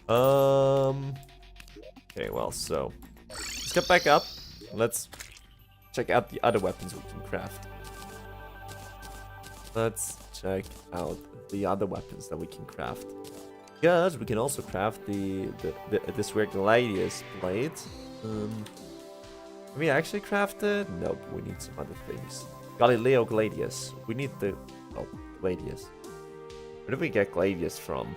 Okay, well, so let's get back up. Let's check out the other weapons we can craft. Let's check out the other weapons that we can craft. Because we can also craft this weird Gladius blade. Can we actually craft it? Nope, we need some other things. Galileo Gladius. We need the... Oh, Gladius. Where did we get Gladius from?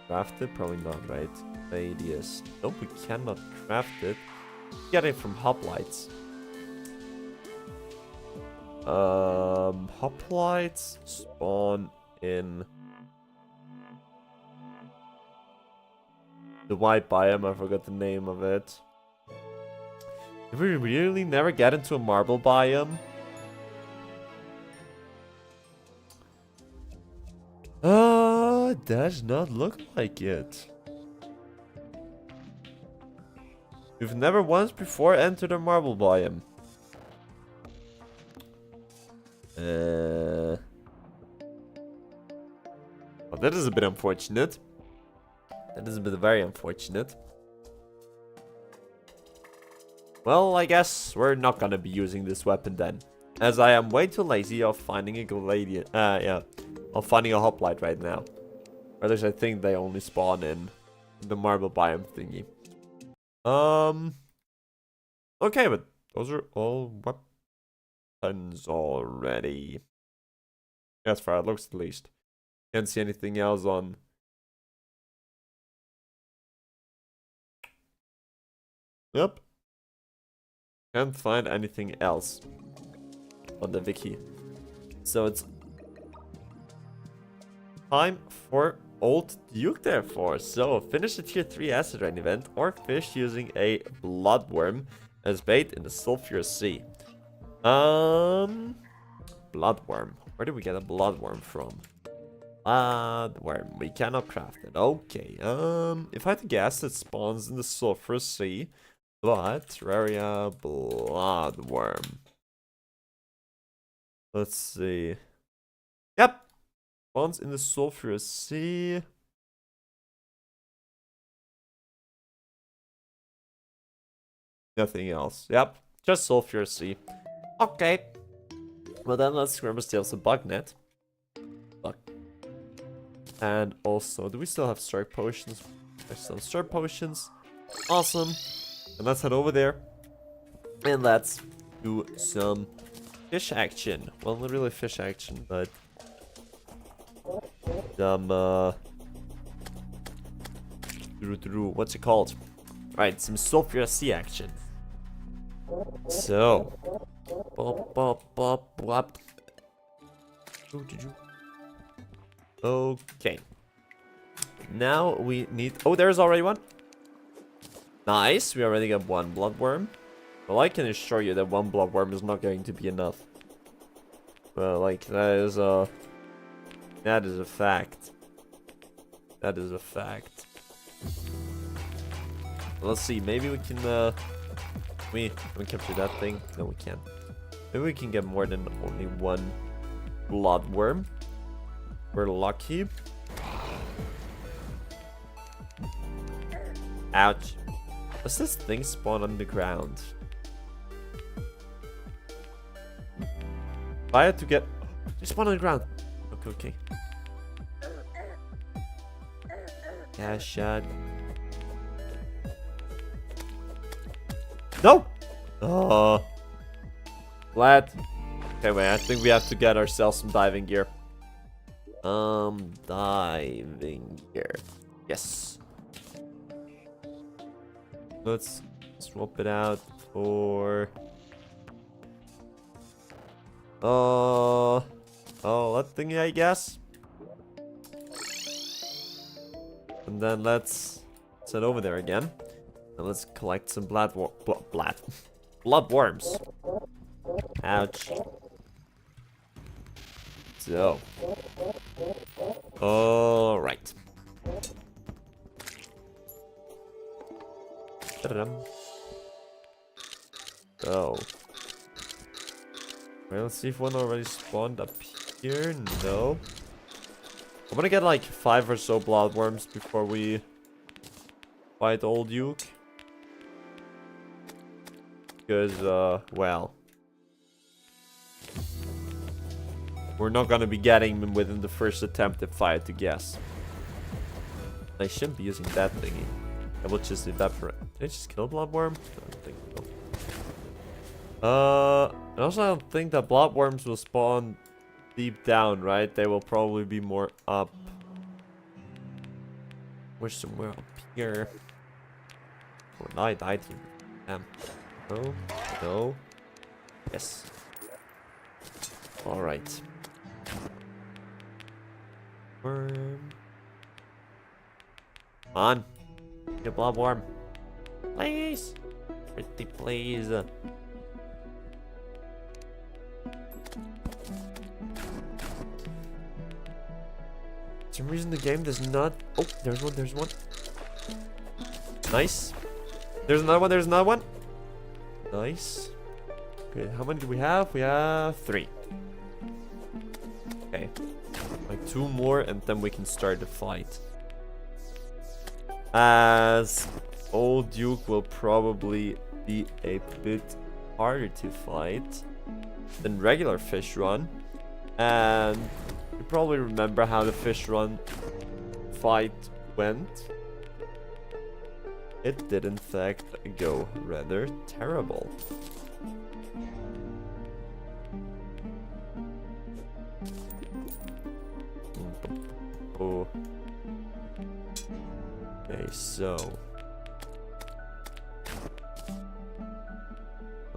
Crafted? Probably not, right? Gladius. Nope, we cannot craft it. Get it from hoplites. Hoplites spawn in the white biome. I forgot the name of it. Did we really never get into a marble biome? Does not look like it. We've never once before entered a marble biome. Well, that is a bit unfortunate. That is a bit very unfortunate. Well, I guess we're not gonna be using this weapon then, as I am way too lazy of finding a Gladius. Yeah, of finding a hoplite right now. Or at least I think they only spawn in the marble biome thingy. Okay, but Those are all weapons already. As far as it looks, at least. Can't see anything else on. Yep. Can't find anything else on the wiki. So it's time for Old Duke, therefore. So finish the tier 3 acid rain event or fish using a bloodworm as bait in the sulfurous sea. Bloodworm. Where did we get a bloodworm from? Bloodworm. We cannot craft it. Okay. If I had to guess, it spawns in the sulfurous sea. But Terraria bloodworm. Let's see. Yep. Spawns in the sulfurous sea. Nothing else. Yep. Just sulfurous sea. Okay. Well then, let's remember steal some bug net. Bug. And also, do we still have strike potions? I still have strike potions. Awesome. And let's head over there. And let's do some fish action. Well, not really fish action, but some what's it called? Right, some sulfurous sea action. So okay. Now we need... Oh, there's already one. Nice, we already got one bloodworm. Well, I can assure you that one bloodworm is not going to be enough. Well, like, that is a fact. That is a fact. Let's see, maybe we can, we capture that thing? No, we can't. Maybe we can get more than only one bloodworm. We're lucky. Ouch. Does this thing spawn on the ground? If I had to get... They spawn on the ground. Okay. Yeah, shot. No! Oh. Flat. Okay, wait, I think we have to get ourselves some diving gear. Diving gear. Yes. Let's swap it out for... Oh, that thingy, I guess. And then let's head over there again. And let's collect some bloodworms. Ouch. So. Alright. So. Well, let's see if one already spawned up here. No. I'm gonna get like 5 or so bloodworms before we fight Old Duke. Because, well, we're not gonna be getting them within the first attempt if I had to guess. I shouldn't be using that thingy. I will just evaporate. Did I just kill a bloodworm? I don't think so. And also I don't think that bloodworms will spawn deep down, right? They will probably be more up. We're somewhere up here. Oh, no, I died here. Damn. No. No. Yes. Alright. Worm. Come on. Get bloodworm. Please. Pretty please. For some reason the game does not... Oh, there's one, there's one. Nice. There's another one, there's another one. Nice. Okay, how many do we have? We have 3. Okay. Like 2 more and then we can start the fight. As Old Duke will probably be a bit harder to fight than regular fish run. And you probably remember how the fish run fight went. It did in fact go rather terrible. Oh. Okay, so.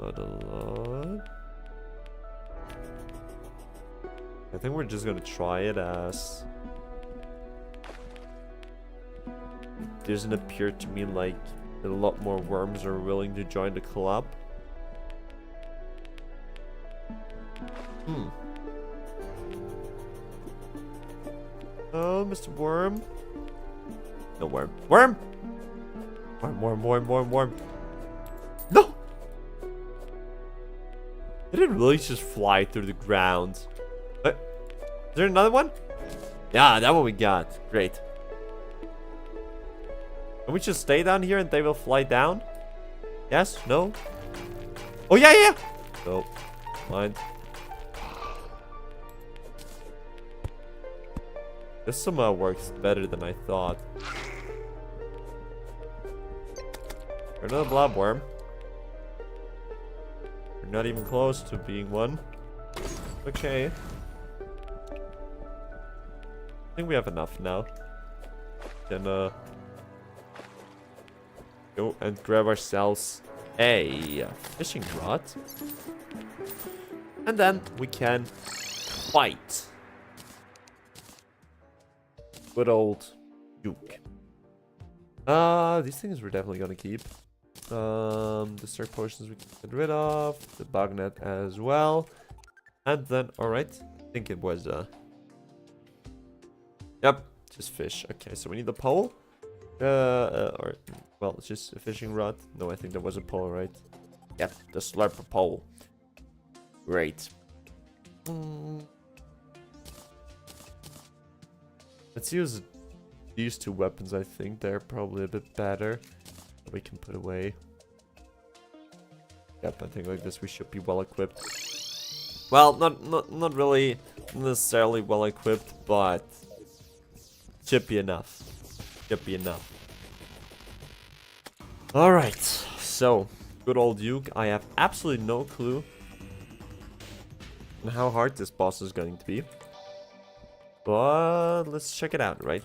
Not a lot. I think we're just gonna try it as. It doesn't appear to me like a lot more worms are willing to join the club. Oh, Mr. Worm. No worm. Worm! Worm. No! It didn't really just fly through the ground. What? Is there another one? Yeah, that one we got. Great. Can we just stay down here and they will fly down? Yes? No? Oh, yeah. No. Mind. This somehow works better than I thought. Another blob worm. We're not even close to being one. Okay. I think we have enough now. Then go and grab ourselves a fishing rod. And then we can fight. Good old Duke. These things we're definitely gonna keep. The Circ potions we can get rid of. The bug net as well. And then, alright. I think it was, yep, just fish. Okay, so we need the pole. Or, well, it's just a fishing rod. No, I think there was a pole, right? Yep, the slurper pole. Great. Let's use these two weapons. I think they're probably a bit better. We can put away. Yep, I think like this we should be well equipped. Well, not really necessarily well equipped, but should be enough. Should be enough. All right, so good old Duke. I have absolutely no clue on how hard this boss is going to be. But let's check it out, right?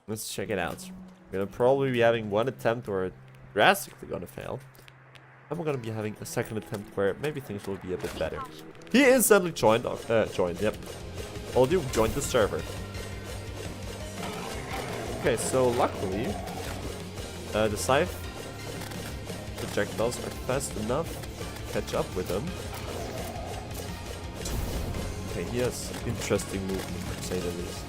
Let's check it out. We're gonna probably be having one attempt where drastically gonna fail. And we're gonna be having a second attempt where maybe things will be a bit better. He instantly joined, yep. Old Duke joined the server. Okay, so luckily, the scythe projectiles are fast enough to catch up with him. Okay, he has interesting movement, to say the least.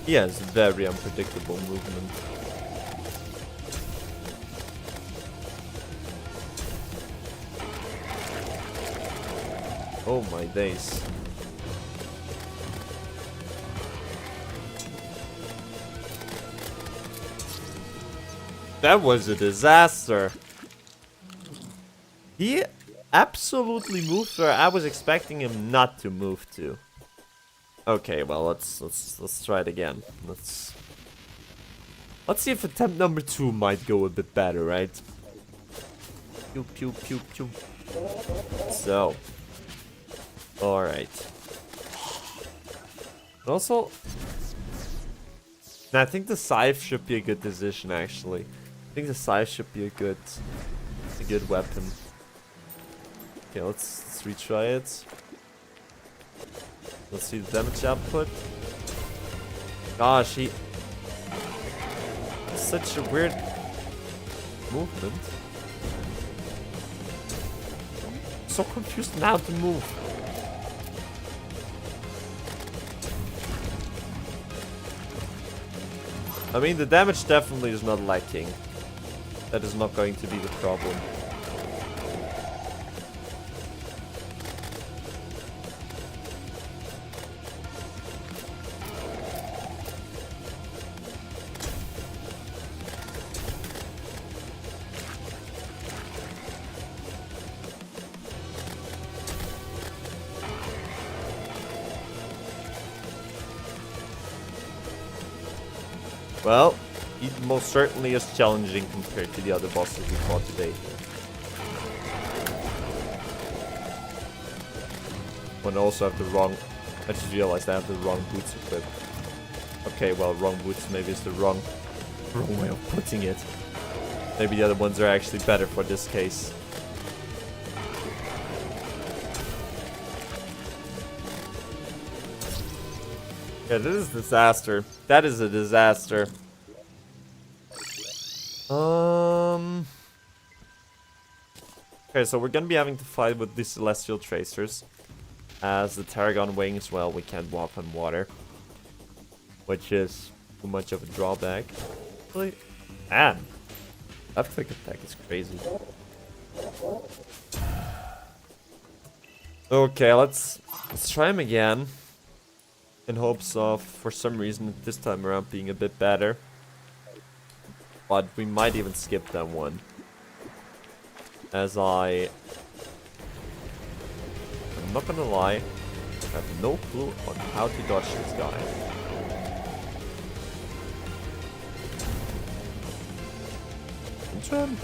He has very unpredictable movement. Oh my days. That was a disaster. He absolutely moved where I was expecting him not to move to. Okay, well let's try it again. Let's see if attempt number 2 might go a bit better, right? Pew pew pew pew. So, all right. Also, I think the scythe should be a good decision. Actually, I think the scythe should be a good weapon. Okay, let's retry it. Let's see the damage output. Gosh, he... such a weird movement. So confused now to move. I mean, the damage definitely is not lacking. That is not going to be the problem. Well, He most certainly is challenging compared to the other bosses we fought today. When I also have the wrong... I just realized I have the wrong boots equipped. Okay, well, wrong boots maybe is the wrong way of putting it. Maybe the other ones are actually better for this case. Yeah, this is a disaster. That is a disaster. Okay, so we're gonna be having to fight with the Celestial Tracers. As the Tarragon Wings, well, we can't walk on water. Which is too much of a drawback. Really? Man, that quick attack is crazy. Okay, let's try him again. In hopes of, for some reason, this time around being a bit better. But we might even skip that one. As I'm not gonna lie, I have no clue on how to dodge this guy. Intern?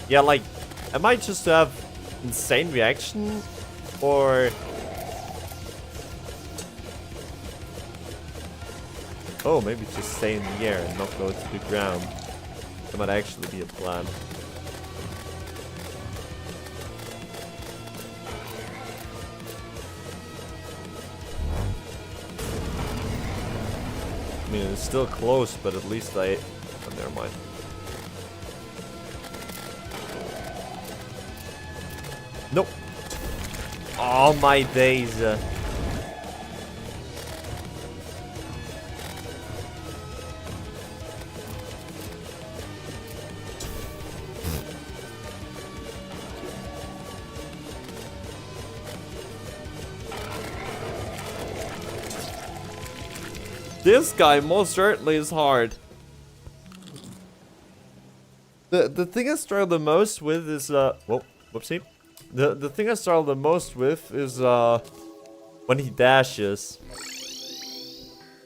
Yeah, like, I might just have insane reaction, or... Oh, maybe just stay in the air and not go to the ground. That might actually be a plan. I mean, it's still close, but at least I... Oh, never mind. Nope. Oh my days. This guy most certainly is hard. The thing I struggle the most with is whoa, whoopsie. The thing I struggle the most with is when he dashes.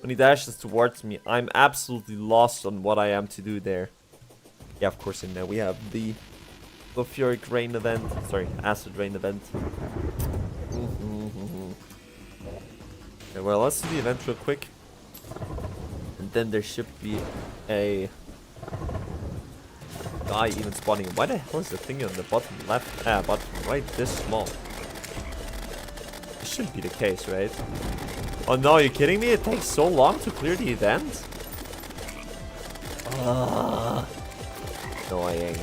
When he dashes towards me, I'm absolutely lost on what I am to do there. Yeah, of course, in there we have the Sulfuric Rain event. Sorry, Acid Rain event. Okay, well, let's do the event real quick. And then there should be a guy even spawning. Why the hell is the thing on the bottom left? Bottom right this small? This shouldn't be the case, right? Oh no, are you kidding me? It takes so long to clear the event? Annoying.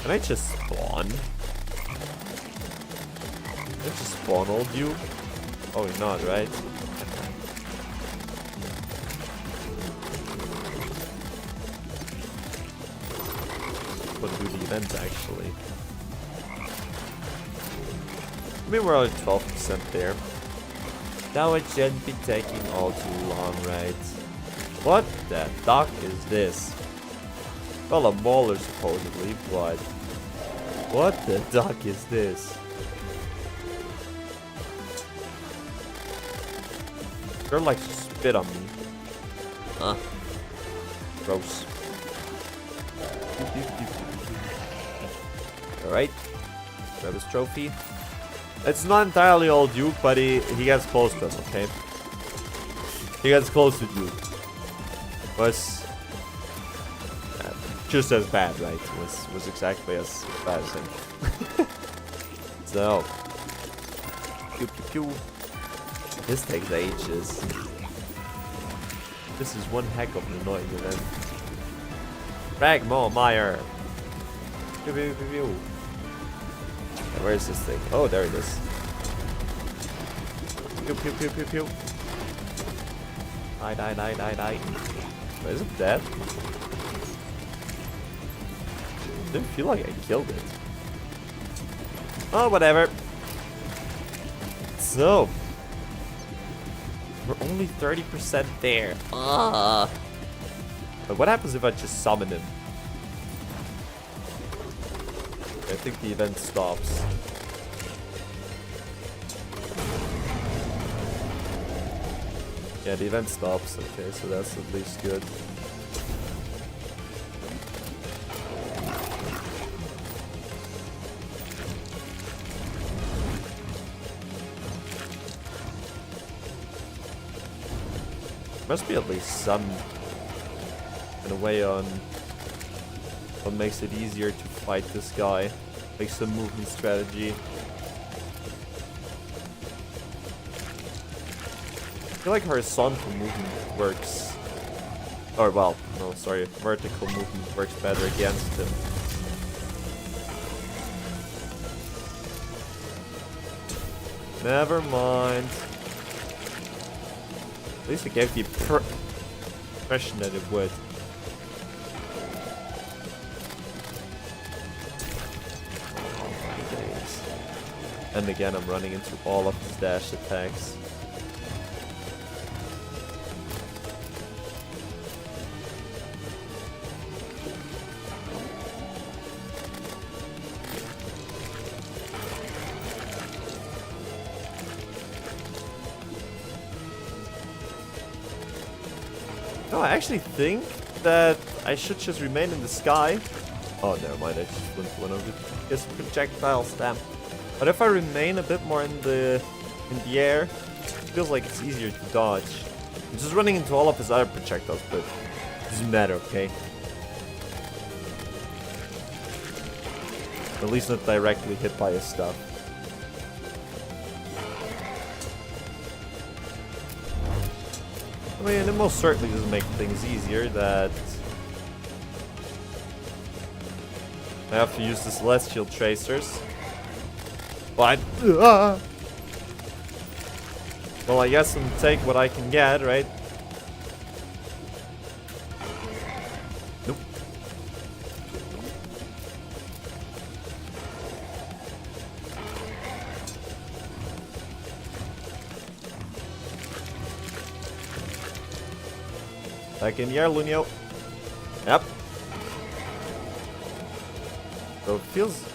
Can I just spawn? Can I just spawn old you? Oh, you're not, right? What do the event actually? I mean, we're only 12% there. Now it shouldn't be taking all too long, right? What the duck is this? Well, a mauler supposedly, but what the duck is this? Girl likes to spit on me. Gross. Alright. Grab his trophy. It's not entirely all Duke, but he gets close to us, okay? He gets close to Duke. Was just as bad, right? Was exactly as bad as him. So. Pew pew pew. This takes ages. This is one heck of an annoying event. Fragmomire. Pew pew pew pew. Where is this thing? Oh, there it is. Pew pew pew pew pew. Die. Wait, is it dead? Didn't feel like I killed it. Oh, whatever. So, we're only 30% there. But what happens if I just summon him? I think the event stops. Yeah, the event stops. Okay, so that's at least good. Must be at least some in a way on what makes it easier to fight this guy. Like some movement strategy. I feel like horizontal movement works. Or well, no, sorry, vertical movement works better against him. Never mind. At least it gave the impression that it would. And again, I'm running into all of his dash attacks. No, I actually think that I should just remain in the sky. Oh, never mind. I just went for one of his projectiles. Damn. But if I remain a bit more in the air, it feels like it's easier to dodge. I'm just running into all of his other projectiles, but it doesn't matter, okay? At least not directly hit by his stuff. I mean, it most certainly doesn't make things easier that I have to use the Celestial Tracers. But well, I guess I'm take what I can get, right? Nope. Back in the air, Lunio. Yep. So it feels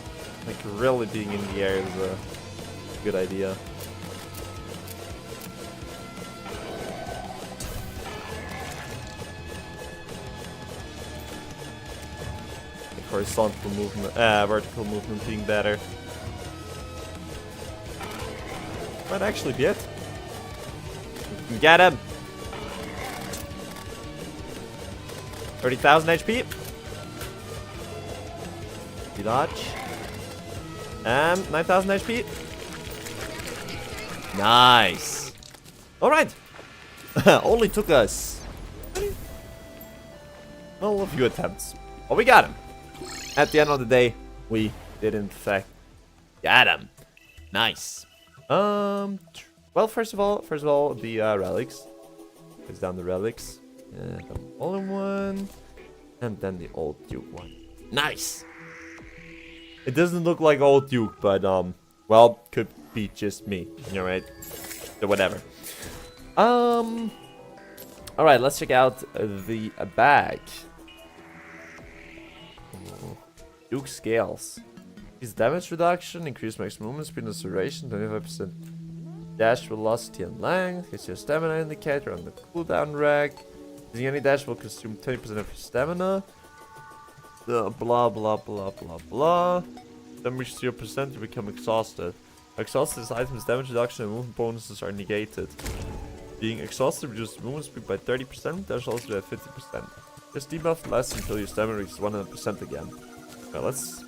like really being in the air is a good idea. Like horizontal movement, vertical movement being better. Might actually be it. We can get him. 30,000 HP. Dodge. 9,000 HP. Nice. Alright. Only took us well, a few attempts. But we got him. At the end of the day, we did in fact get him. Nice. Well, first of all, the relics. It's down the relics. The older one. And then the old Duke one. Nice. It doesn't look like old Duke, but well, could be just me. Alright. So whatever. Alright, let's check out the bag. Duke scales. Increase damage reduction, increase max movement speed and acceleration, 25% dash velocity and length, gets your stamina indicator on the cooldown rack. Using any dash will consume 20% of your stamina. Blah blah blah blah blah. Damage 0%, you become exhausted. Exhausted, this item's damage reduction and movement bonuses are negated. Being exhausted reduces movement speed by 30%, dash also at 50%. Just debuff less until your stamina reaches 100% again. Okay, let's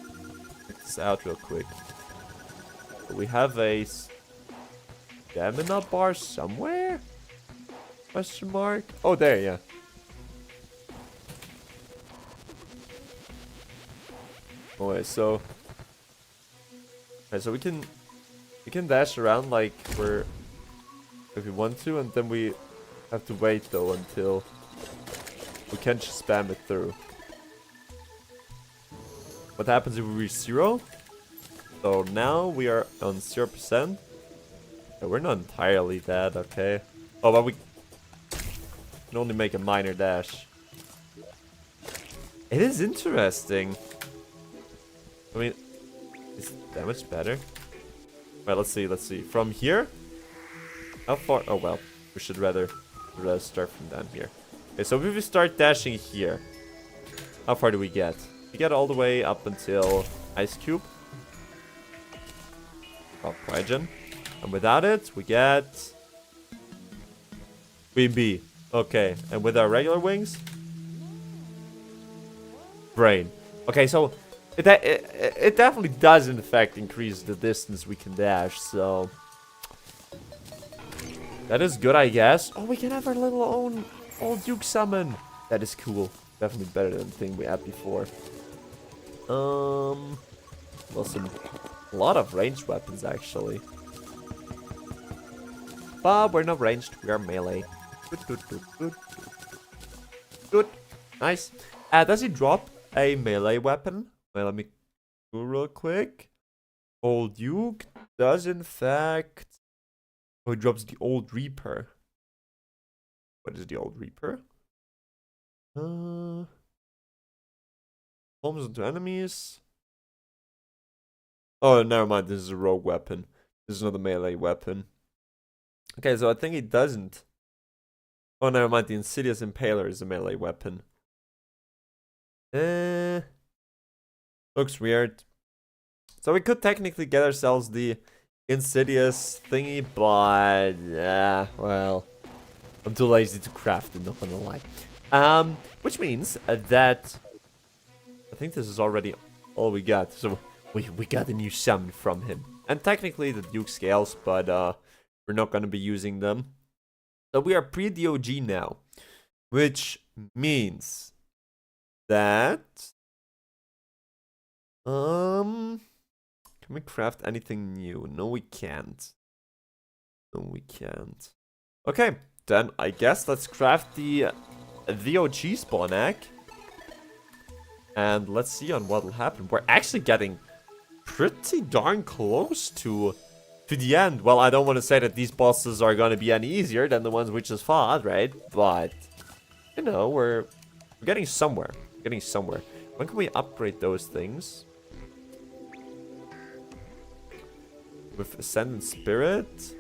check this out real quick. We have a stamina bar somewhere? Question mark? Oh, there, yeah. Okay, so we can dash around like we're if we want to, and then we have to wait though until we can't just spam it through. What happens if we reach 0? So now we are on 0%. Yeah, we're not entirely dead, okay. Oh, but we can only make a minor dash. It is interesting. I mean, is damage better? Right, let's see. From here? How far? Oh, well. We should rather start from down here. Okay, so if we start dashing here, how far do we get? We get all the way up until Ice Cube. Oh, Cryogen. And without it, we get... Queen Bee. Okay, and with our regular wings? Brain. Okay, so it definitely does in fact increase the distance we can dash, so... That is good, I guess. Oh, we can have our little own old Duke summon. That is cool. Definitely better than the thing we had before. Well, a lot of ranged weapons, actually. But we're not ranged. We are melee. Good. Nice. Does he drop a melee weapon? Well, let me go real quick. Old Duke does, in fact... Oh, he drops the Old Reaper. What is the Old Reaper? Homes into enemies. Oh, never mind. This is a rogue weapon. This is not a melee weapon. Okay, so I think he doesn't. Oh, never mind. The Insidious Impaler is a melee weapon. Looks weird. So we could technically get ourselves the Insidious thingy, but well, I'm too lazy to craft it, not gonna lie. Which means that I think this is already all we got. So we got a new summon from him, and technically the Duke scales, but we're not gonna be using them. So we are pre-DOG now, which means that can we craft anything new? No, we can't. Okay, then I guess let's craft the OG spawn egg. And let's see on what'll happen. We're actually getting pretty darn close to the end. Well, I don't want to say that these bosses are going to be any easier than the ones we just fought, right? But, you know, we're getting somewhere. When can we upgrade those things? With Ascendant Spirit,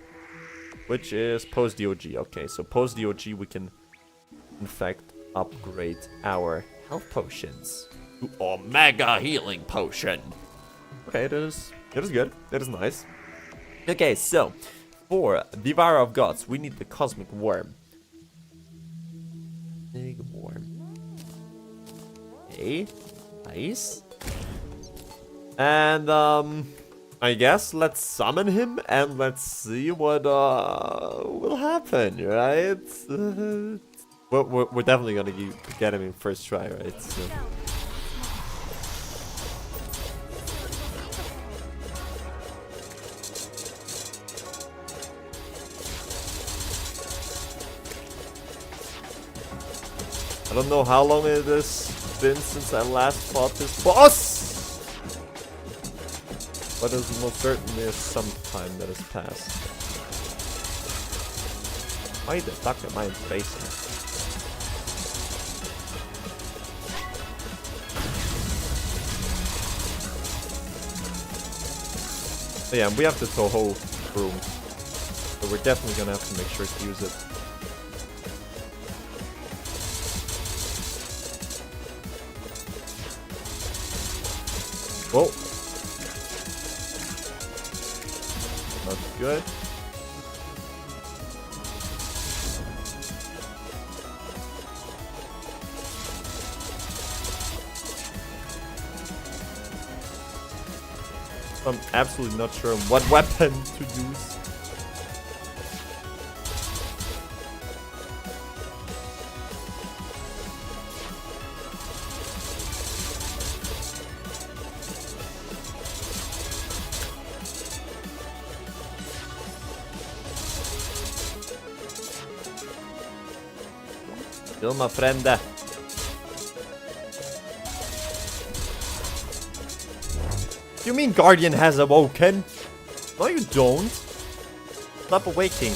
which is post-DOG. Okay, so post-DOG we can, in fact, upgrade our health potions to Omega Healing Potion. Okay, it is good. It is nice. Okay, so for Devourer of Gods, we need the Cosmic Worm. Big worm. Okay, nice. And I guess let's summon him and let's see what will happen, right? We're definitely gonna get him in first try, right? So. I don't know how long it has been since I last fought this boss! But it's most certainly is some time that has passed. Why the fuck am I facing? So yeah, we have the Toho broom. So we're definitely gonna have to make sure to use it. Whoa. That's good. I'm absolutely not sure what weapon to use. Still, my friend. You mean Guardian has awoken? No, you don't. Stop awaking.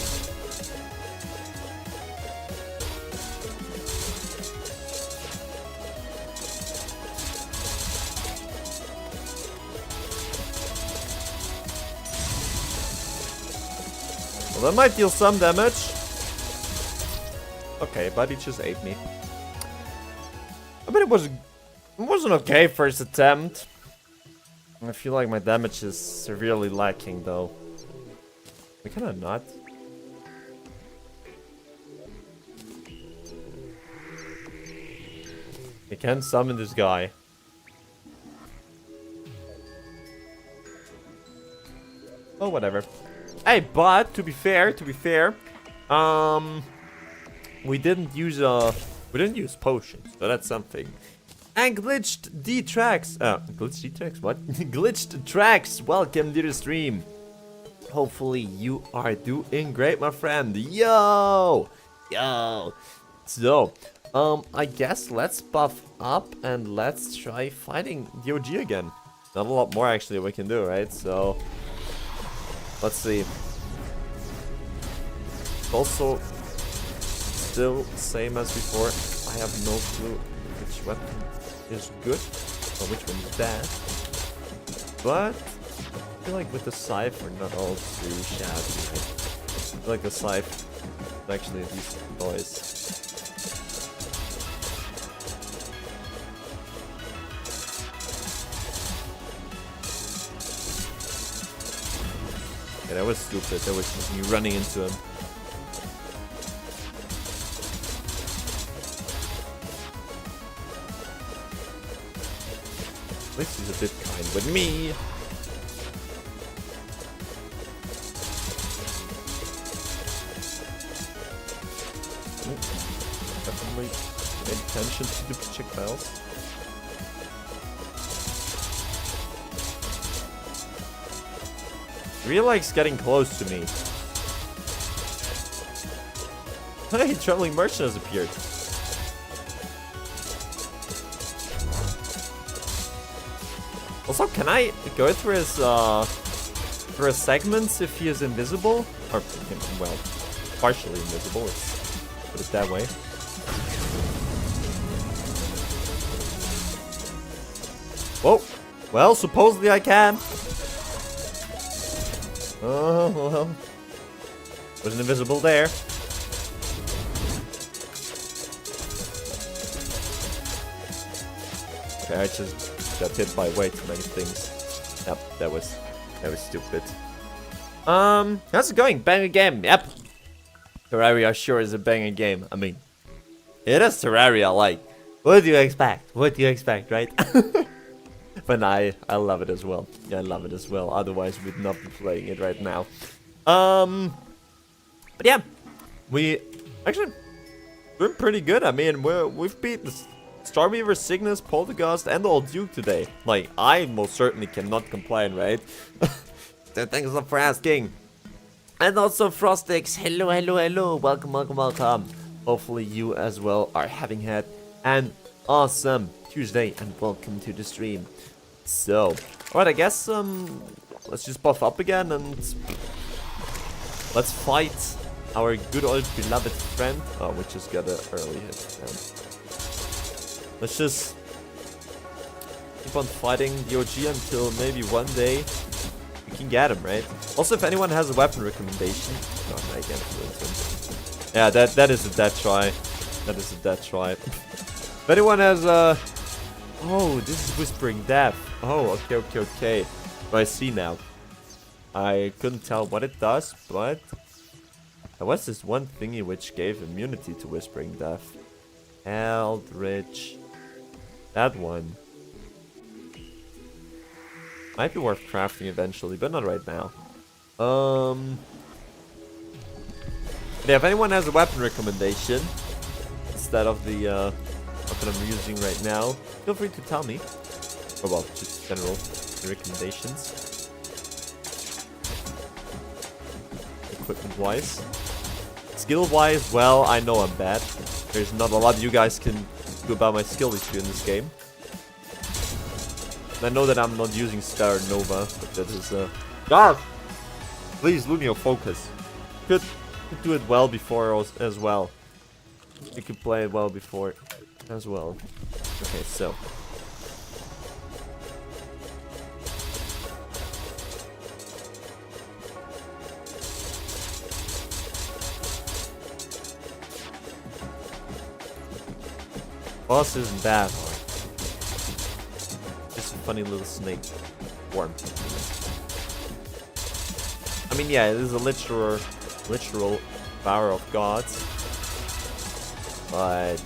Well, that might deal some damage. Okay, but he just ate me. I mean, it was an okay first attempt. I feel like my damage is severely lacking, though. We cannot not. I can't summon this guy. Oh, whatever. Hey, but to be fair, we didn't use potions, so that's something. And glitched D tracks. Glitched D tracks. What? Glitched tracks. Welcome to the stream. Hopefully you are doing great, my friend. Yo. So, I guess let's buff up and let's try fighting the OG again. Not a lot more actually we can do, right? So, let's see. Also, still same as before. I have no clue which weapon is good or which one is bad. But I feel like with the scythe we're not all too shabby. I feel like the scythe is actually a decent choice. Yeah, that was stupid. That was just me running into him. At least he's a bit kind with me. Definitely pay attention to the projectiles. He really likes getting close to me. Hey, traveling merchant has appeared. Also, can I go through his segments if he is invisible? Or, well, partially invisible, let's put it that way. Whoa! Well, supposedly I can. Oh, well. Wasn't invisible there. Okay, I just got hit by way too many things. Yep, that was stupid. How's it going? Banger game, yep. Terraria sure is a banger game. I mean, it is Terraria, like, what do you expect? What do you expect, right? But I love it as well. Yeah, I love it as well. Otherwise, we'd not be playing it right now. But yeah, we actually doing pretty good. I mean, we've beat the Starweaver, Cygnus, Poltergust, and the Old Duke today. Like, I most certainly cannot complain, right? So thanks a lot for asking. And also Frostix, hello. Welcome. Hopefully you as well are having had an awesome Tuesday and welcome to the stream. So, alright, I guess let's just buff up again and let's fight our good old beloved friend. Oh, we just got an early hit. Let's just keep on fighting the OG until maybe one day we can get him, right? Also, if anyone has a weapon recommendation, no, I can't influence him. Yeah, that is a dead try. That is a dead try. If anyone has oh, this is Whispering Death. Oh, okay. Oh, I see now. I couldn't tell what it does, but there was this one thingy which gave immunity to Whispering Death. Eldritch. That one. Might be worth crafting eventually, but not right now. Yeah, if anyone has a weapon recommendation instead of the weapon I'm using right now, feel free to tell me. Or well, just general recommendations. Equipment wise. Skill wise, well, I know I'm bad. There's not a lot you guys can do about my skill issue in this game. I know that I'm not using Star Nova, but that is Garth! Please, Lunio, focus. Could do it well before as well. You could play it well before as well. Okay, so. Boss isn't that hard. Just a funny little snake form. I mean, yeah, it is a literal power of gods, but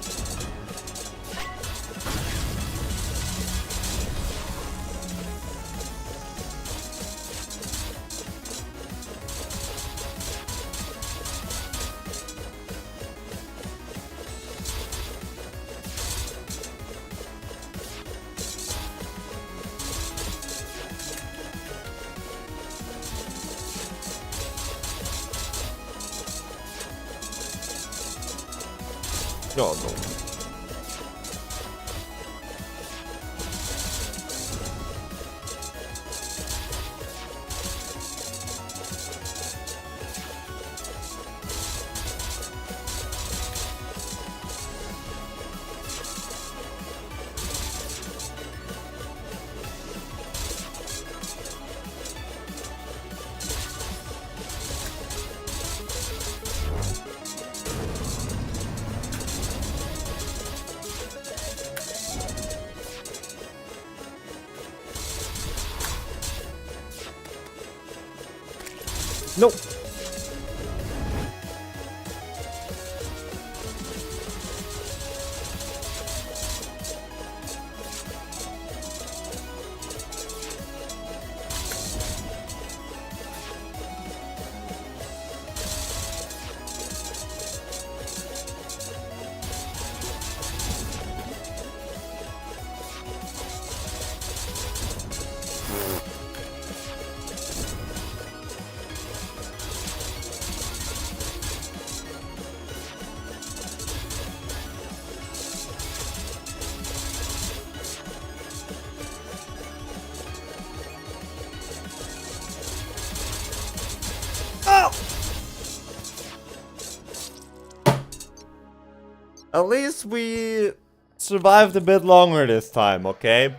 no, no. Nope. At least we survived a bit longer this time, okay?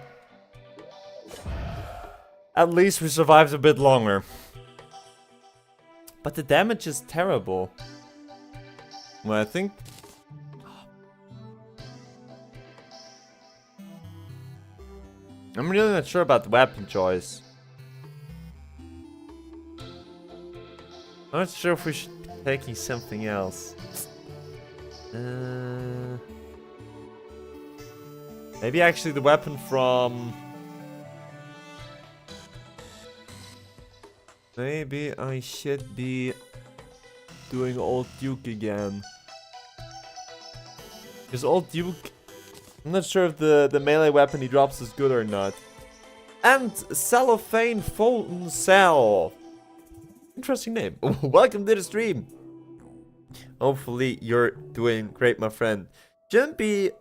At least we survived a bit longer. But the damage is terrible. Well, I think... I'm really not sure about the weapon choice. I'm not sure if we should be taking something else. Maybe actually the weapon from... Maybe I should be doing Old Duke again. Because Old Duke... I'm not sure if the melee weapon he drops is good or not. And Cellophane Fulton Cell. Interesting name. Welcome to the stream. Hopefully you're doing great, my friend. Shouldn't be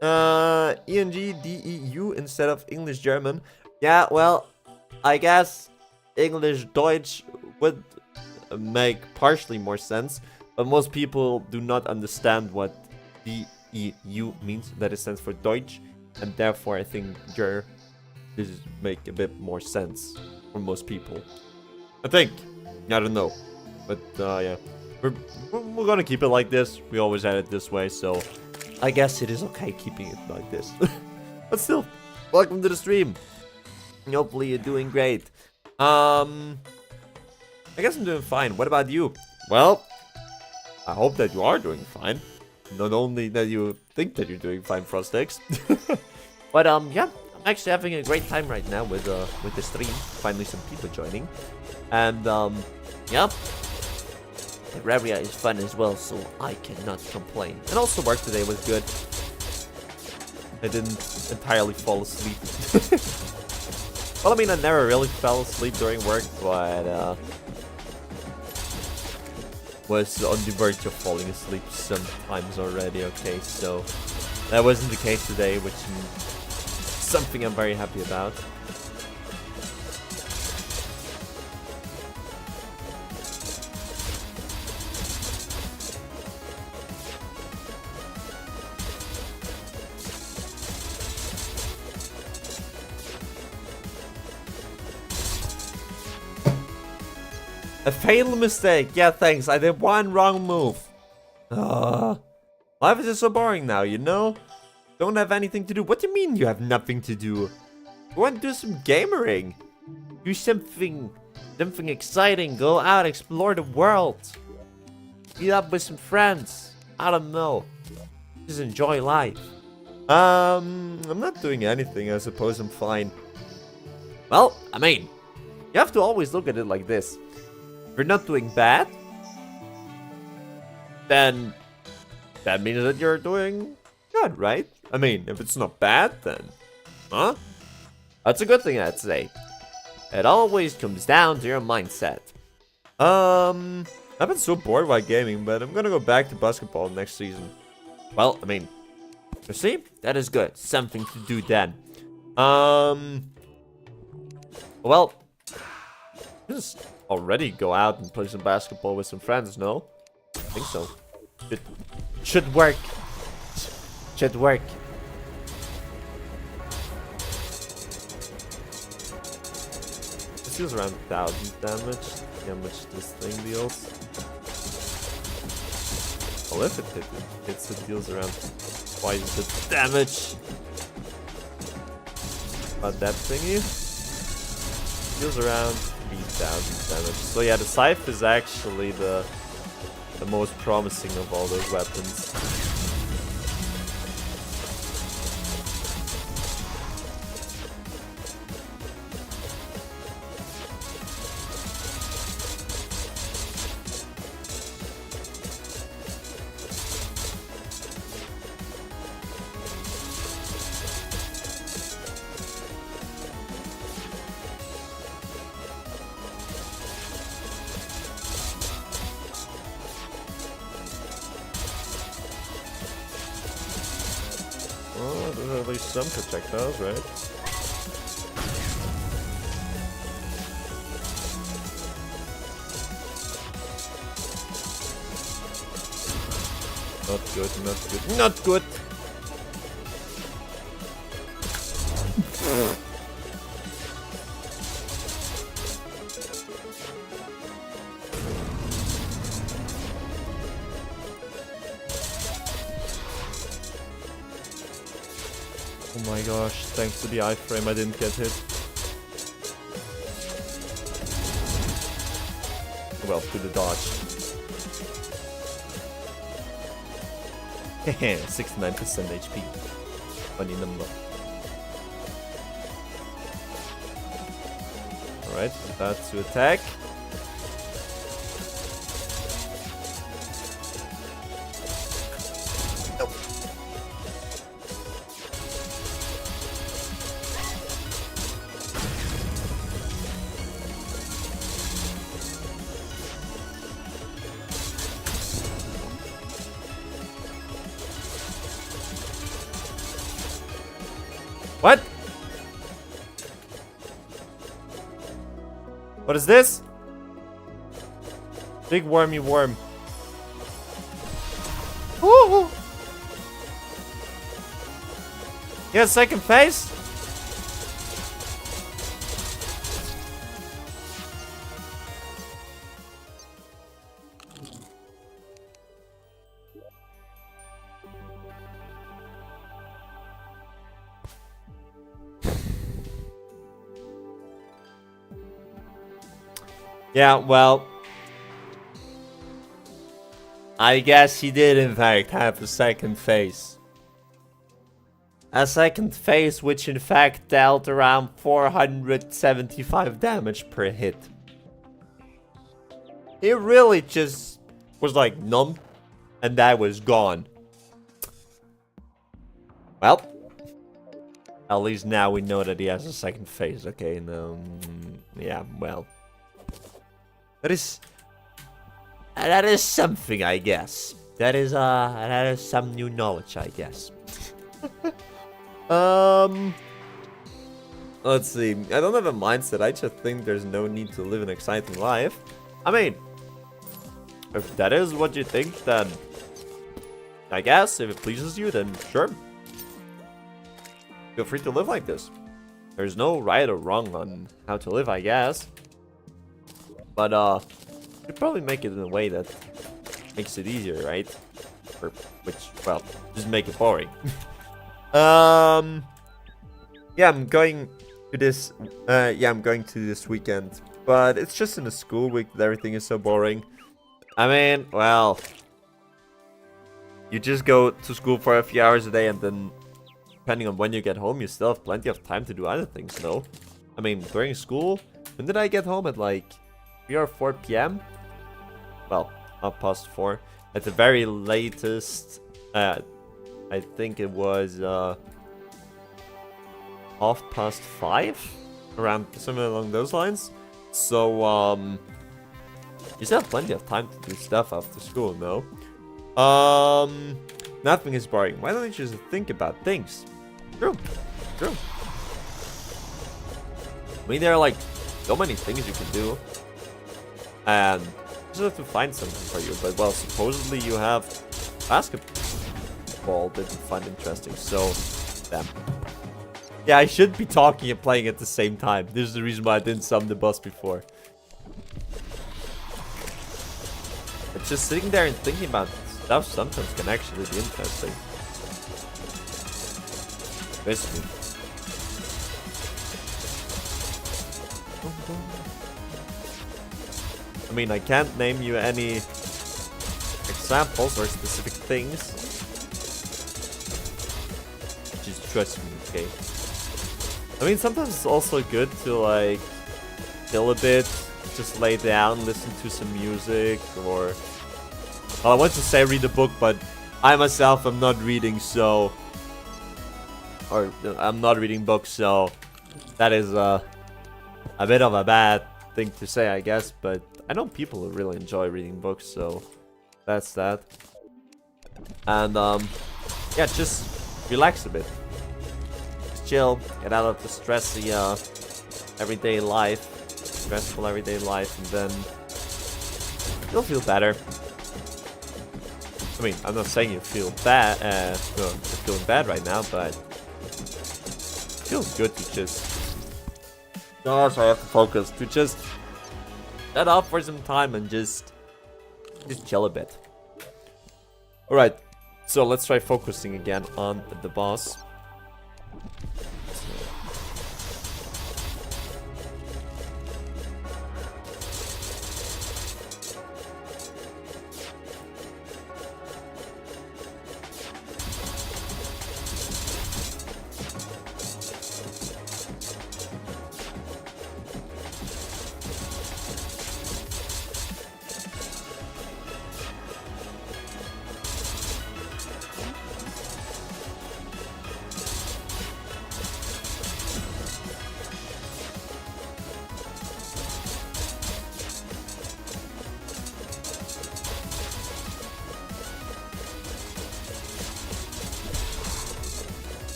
ENG DEU instead of English German. Yeah, well, I guess English Deutsch would make partially more sense, but most people do not understand what DEU means. That it stands for Deutsch, and therefore I think GER does make a bit more sense for most people. I think. I don't know, but yeah. We're gonna keep it like this. We always had it this way, so I guess it is okay keeping it like this. But still, welcome to the stream. Hopefully you're doing great. I guess I'm doing fine. What about you? Well, I hope that you are doing fine. Not only that you think that you're doing fine, Frostex. But yeah, I'm actually having a great time right now with the stream. Finally, some people joining, and yeah. Terraria is fun as well, so I cannot complain. And also work today was good. I didn't entirely fall asleep. Well, I mean, I never really fell asleep during work, but was on the verge of falling asleep sometimes already, okay? So that wasn't the case today, which is something I'm very happy about. A fatal mistake. Yeah, thanks. I did one wrong move. Life is just so boring now, you know? don't have anything to do. What do you mean you have nothing to do? Go and do some gamering. Do something exciting. Go out, explore the world. Meet up with some friends. I don't know. Just enjoy life. I'm not doing anything. I suppose I'm fine. Well, I mean, you have to always look at it like this. If you're not doing bad, then that means that you're doing good, right? I mean, if it's not bad, then, huh? That's a good thing, I'd say. It always comes down to your mindset. I've been so bored by gaming, but I'm gonna go back to basketball next season. Well, I mean, you see, that is good. Something to do then. Well, just already go out and play some basketball with some friends, no? I think so. It should work. Should work. This deals around 1,000 damage. See how much this thing deals. Well, if it hits, it deals around twice the damage. But that thingy deals around 3,000 damage. So yeah, the scythe is actually the most promising of all those weapons. Oh, there's at least some projectiles, right? Not good, not good, not good! Oh my gosh, thanks to the iframe I didn't get hit. Well, to the dodge. 69% HP. Funny number. Alright, about to attack. What? What is this? Big wormy worm. Woo! Yeah, second phase? Yeah, well, I guess he did in fact have a second phase. A second phase which in fact dealt around 475 damage per hit. He really just was like numb and that was gone. Well, at least now we know that he has a second phase, okay? And, yeah, well. That is something, I guess. That is some new knowledge, I guess. Let's see. I don't have a mindset. I just think there's no need to live an exciting life. I mean, if that is what you think, then I guess if it pleases you, then sure. Feel free to live like this. There's no right or wrong on how to live, I guess. But, you'd probably make it in a way that makes it easier, right? Or, which, well, just make it boring. Yeah, I'm going to this. I'm going to this weekend, but it's just in the school week that everything is so boring. I mean, well, you just go to school for a few hours a day, and then depending on when you get home, you still have plenty of time to do other things. No, I mean during school. When did I get home? At like 3 or 4 p.m. Well, not past 4. At the very latest, I think it was 5:30, around somewhere along those lines. So you still have plenty of time to do stuff after school, no? Nothing is boring. Why don't you just think about things? True. I mean, there are like so many things you can do, and you just have to find something for you. But well, supposedly you have basketball that you find interesting. So, damn. Yeah, I should be talking and playing at the same time. This is the reason why I didn't summon the boss before. But just sitting there and thinking about stuff sometimes can actually be interesting. Basically. I mean, I can't name you any examples or specific things. Just trust me, okay? I mean, sometimes it's also good to, like, chill a bit, just lay down, listen to some music, or... Well, I want to say read a book, but I myself am not reading, so... Or, I'm not reading books, so... That is, a bit of a bad thing to say, I guess, but... I know people who really enjoy reading books, so... That's that. And, yeah, just relax a bit. Chill, get out of the stressy everyday life, stressful everyday life, and then you'll feel better. I mean, I'm not saying you feel bad, you're feeling bad right now, but it feels good to just. Oh, sorry, I have to focus. To just shut up for some time and just chill a bit. All right, so let's try focusing again on the boss.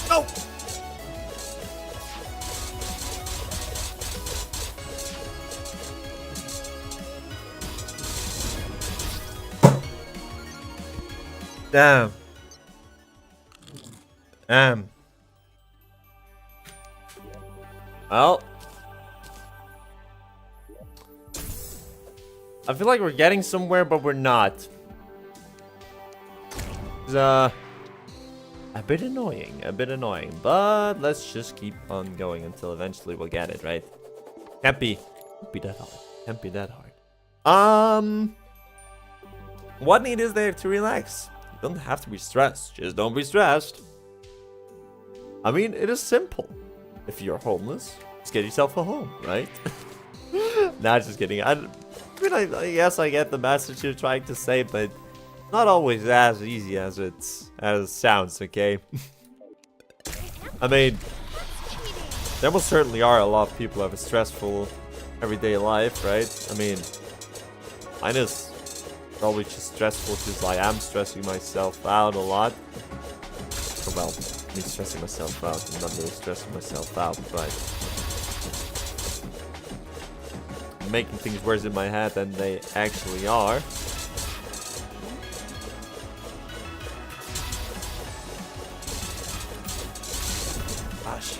No! Damn. Damn. Well. I feel like we're getting somewhere, but we're not. a bit annoying, but let's just keep on going until eventually we'll get it, right? Can't be that hard. What need is there to relax? You don't have to be stressed, just don't be stressed. I mean, it is simple. If you're homeless, just get yourself a home, right? Nah, just kidding. I guess I get the message you're trying to say, but not always as easy as it sounds, okay? I mean, there most certainly are a lot of people who have a stressful everyday life, right? I mean, mine is probably just stressful because I am stressing myself out a lot. Well, me stressing myself out, I'm not really stressing myself out, but making things worse in my head than they actually are. Gosh.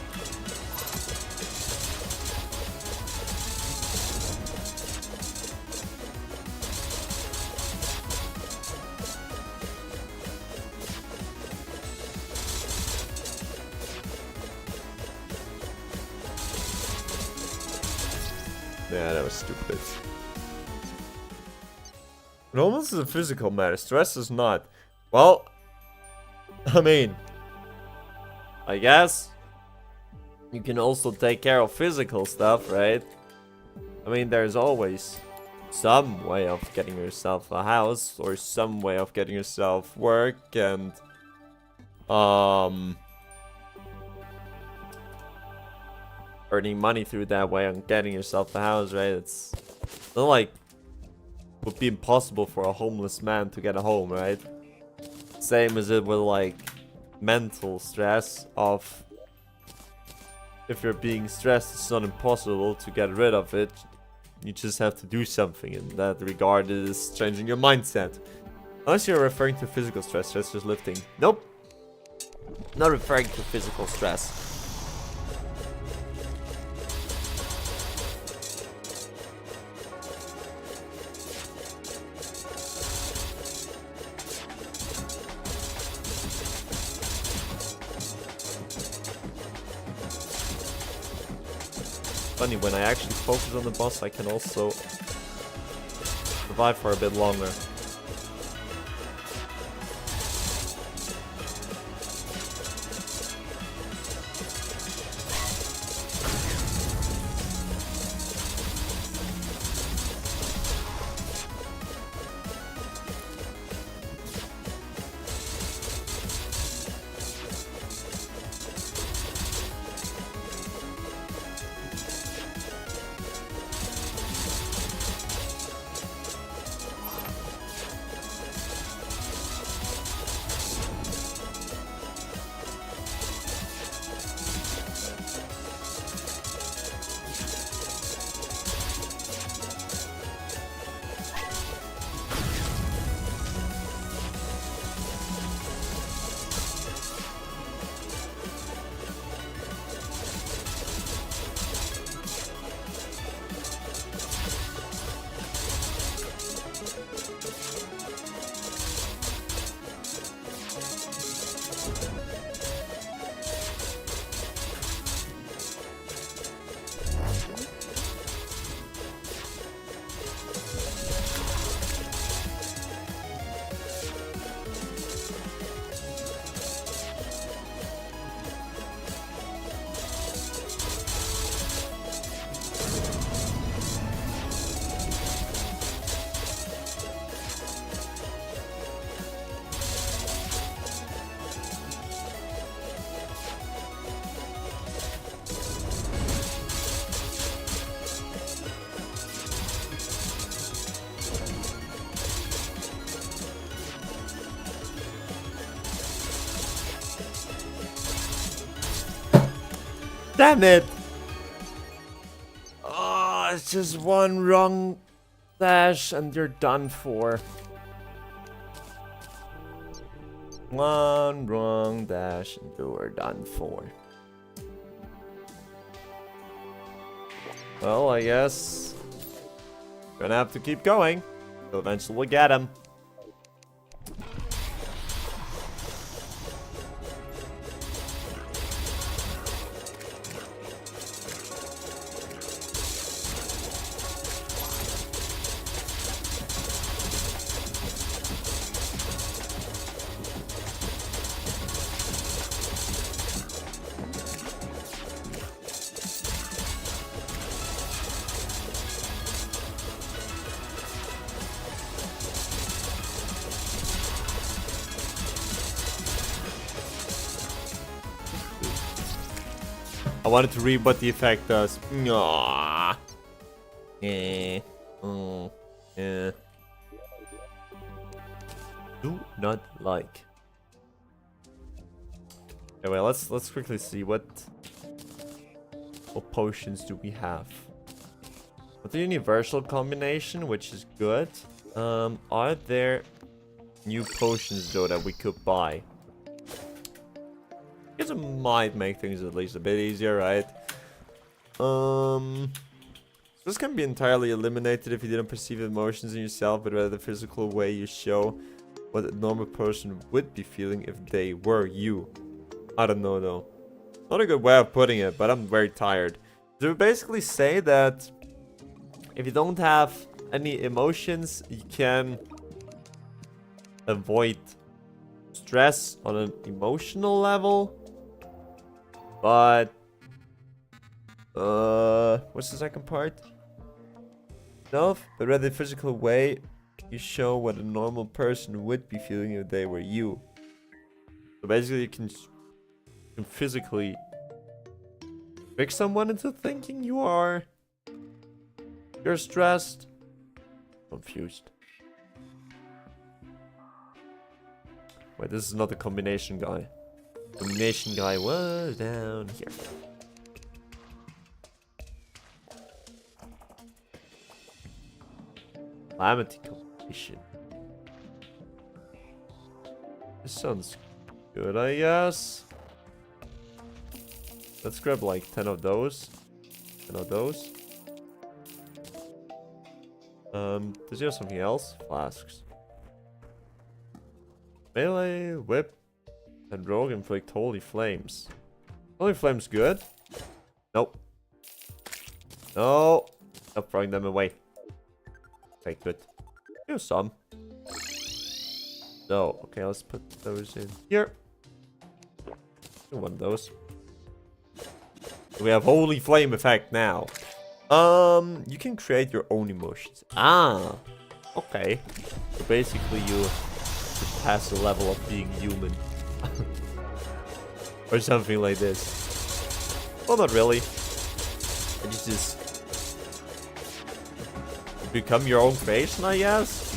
Yeah, that was stupid. It almost is a physical matter. Stress is not. Well, I mean, I guess you can also take care of physical stuff, right? I mean, there's always some way of getting yourself a house or some way of getting yourself work and earning money through that way and getting yourself a house, right? It's not like it would be impossible for a homeless man to get a home, right? Same as it with like mental stress of if you're being stressed, it's not impossible to get rid of it. You just have to do something in that regard. It is changing your mindset. Unless you're referring to physical stress, stress just lifting. Nope. Not referring to physical stress. Funny, when I actually focus on the boss, I can also survive for a bit longer. Damn it! Oh, it's just one wrong dash and you're done for. One wrong dash and you're done for. Well, I guess gonna have to keep going. So eventually we'll get him. I wanted to read what the effect does. Aww. Yeah. Oh. Yeah. Do not like. Anyway, let's quickly see what potions do we have. With the universal combination, which is good. Are there new potions though that we could buy? I guess it might make things at least a bit easier, right? This can be entirely eliminated if you didn't perceive emotions in yourself, but rather the physical way you show what a normal person would be feeling if they were you. I don't know though. Not a good way of putting it, but I'm very tired. So we basically say that if you don't have any emotions, you can avoid stress on an emotional level. But what's the second part? No, but rather the physical way you show what a normal person would be feeling if they were you. So basically you can physically trick someone into thinking you're stressed. Confused. Wait, this is not the combination guy. Combination guy was down here. Calamity combination. This sounds good, I guess. Let's grab like 10 of those. 10 of those. Does he have something else? Flasks. Melee, whip, and rogue inflict holy flames. Holy flames good? Nope. No. Stop throwing them away. Okay, good. Here's some. So, okay, let's put those in here. One of those. We have holy flame effect now. You can create your own emotions. Ah, okay. So basically, you pass the level of being human, or something like this. Well, not really. You just become your own creation, I guess.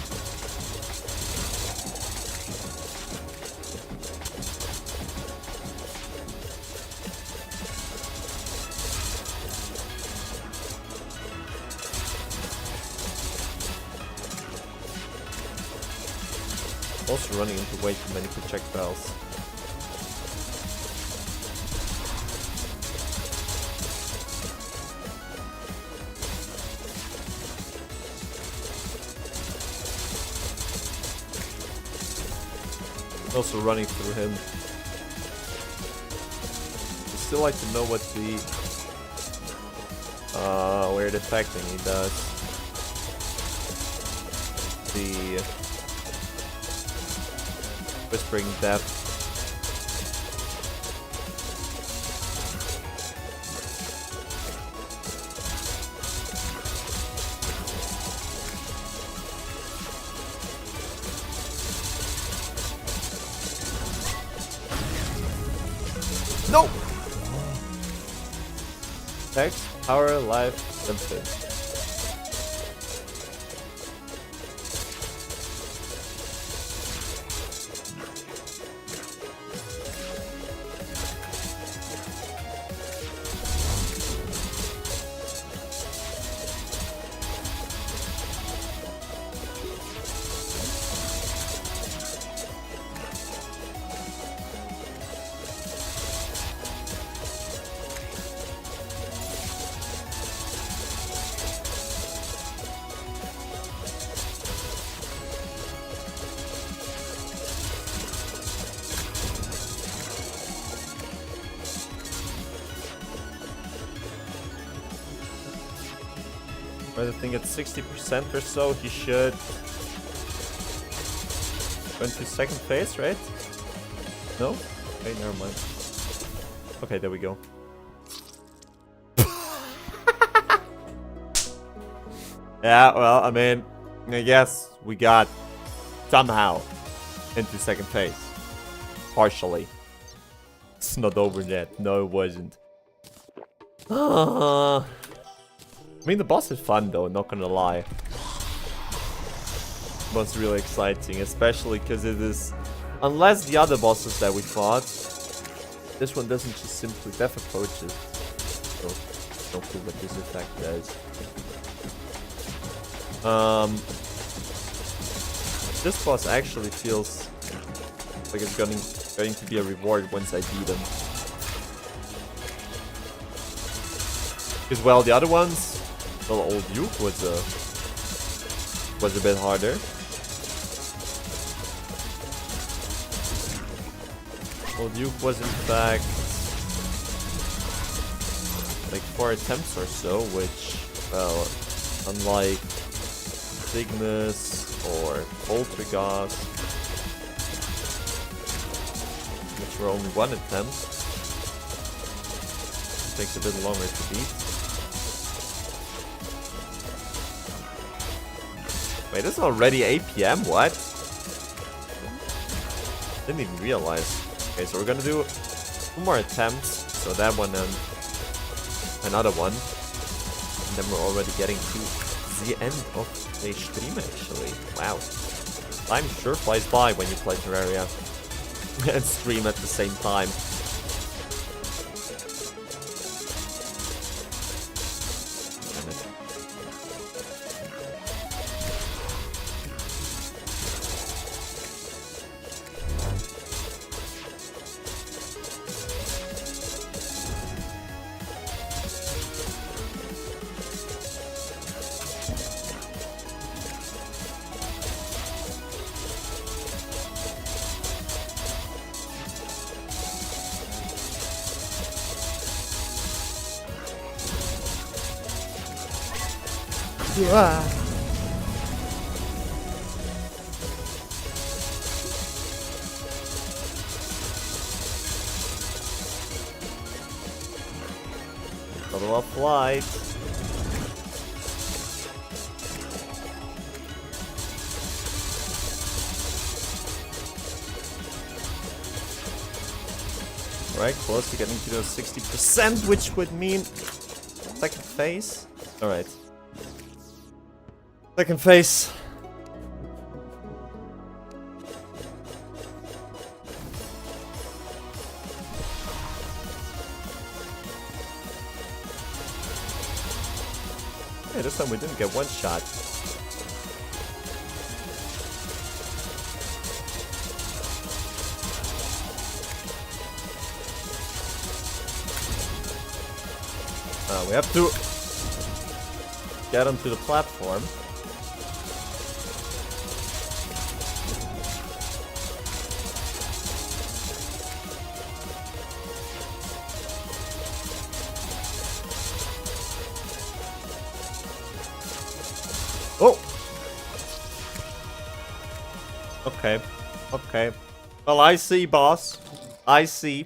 Also running into way too many projectiles. Also running through him. I still like to know what the weird effect thing he does. The Whispering Death. No! Text, power, life, something. I think at 60% or so, he should go into second phase, right? No? Okay, never mind. Okay, there we go. Yeah, well, I mean, I guess we got somehow into second phase. Partially. It's not over yet. No, it wasn't. I mean, the boss is fun though, not gonna lie. It was really exciting, especially because it is... Unless the other bosses that we fought, this one doesn't just simply death approach it. So, no clue what this effect does. This boss actually feels like it's going to be a reward once I beat him. Because, well, the other ones, well, Old Duke was a bit harder. Old Duke was in fact like 4 attempts or so, which, well, unlike Cygnus or Poltergast, which were only 1 attempt, takes a bit longer to beat. Wait, it's already 8 PM? What? Didn't even realize. Okay, so we're gonna do 2 more attempts. So that one and another one. And then we're already getting to the end of the stream, actually. Wow. Time sure flies by when you play Terraria and stream at the same time. Level up flight. Alright, close to getting to those 60%, which would mean second phase. Alright. Second phase. Hey, this time we didn't get one shot. We have to get onto the platform. Oh! Okay. Okay. Well, I see, boss. I see.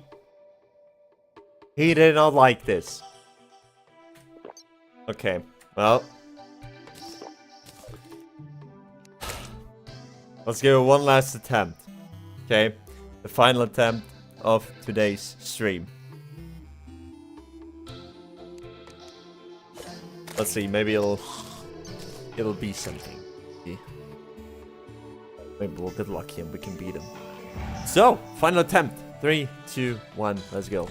He did not like this. Okay. Well. Let's give it one last attempt. Okay. The final attempt of today's stream. Let's see. Maybe it'll be something. See? Maybe we'll get lucky and we can beat him. So, final attempt. 3, 2, 1. Let's go.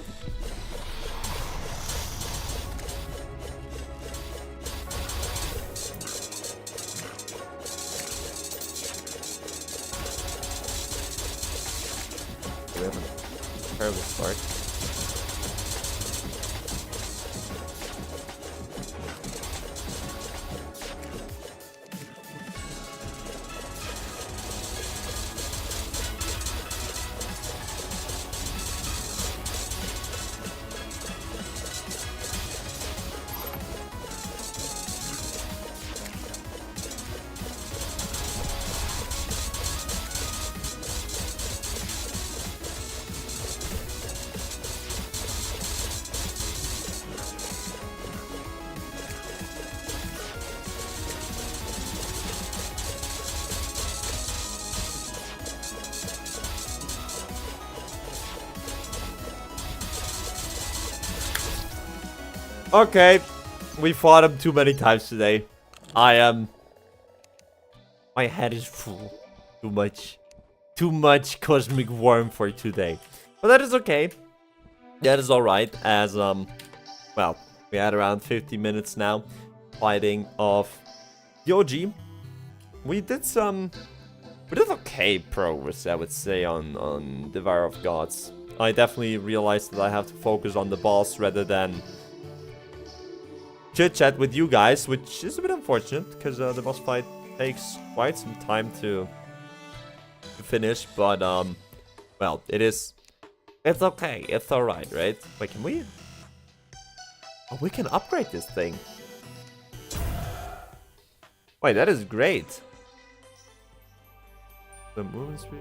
We have a terrible start. Okay. We fought him too many times today. I am... my head is full. Too much. Too much cosmic worm for today. But that is okay. That is alright, as, well, we had around 50 minutes now fighting off the OG. We did okay progress, I would say, on the Devour of Gods. I definitely realized that I have to focus on the boss rather than chit-chat with you guys, which is a bit unfortunate, because the boss fight takes quite some time to finish, but, well, it's okay, it's alright, right? Wait, can we... oh, we can upgrade this thing. Wait, that is great. The movement speed...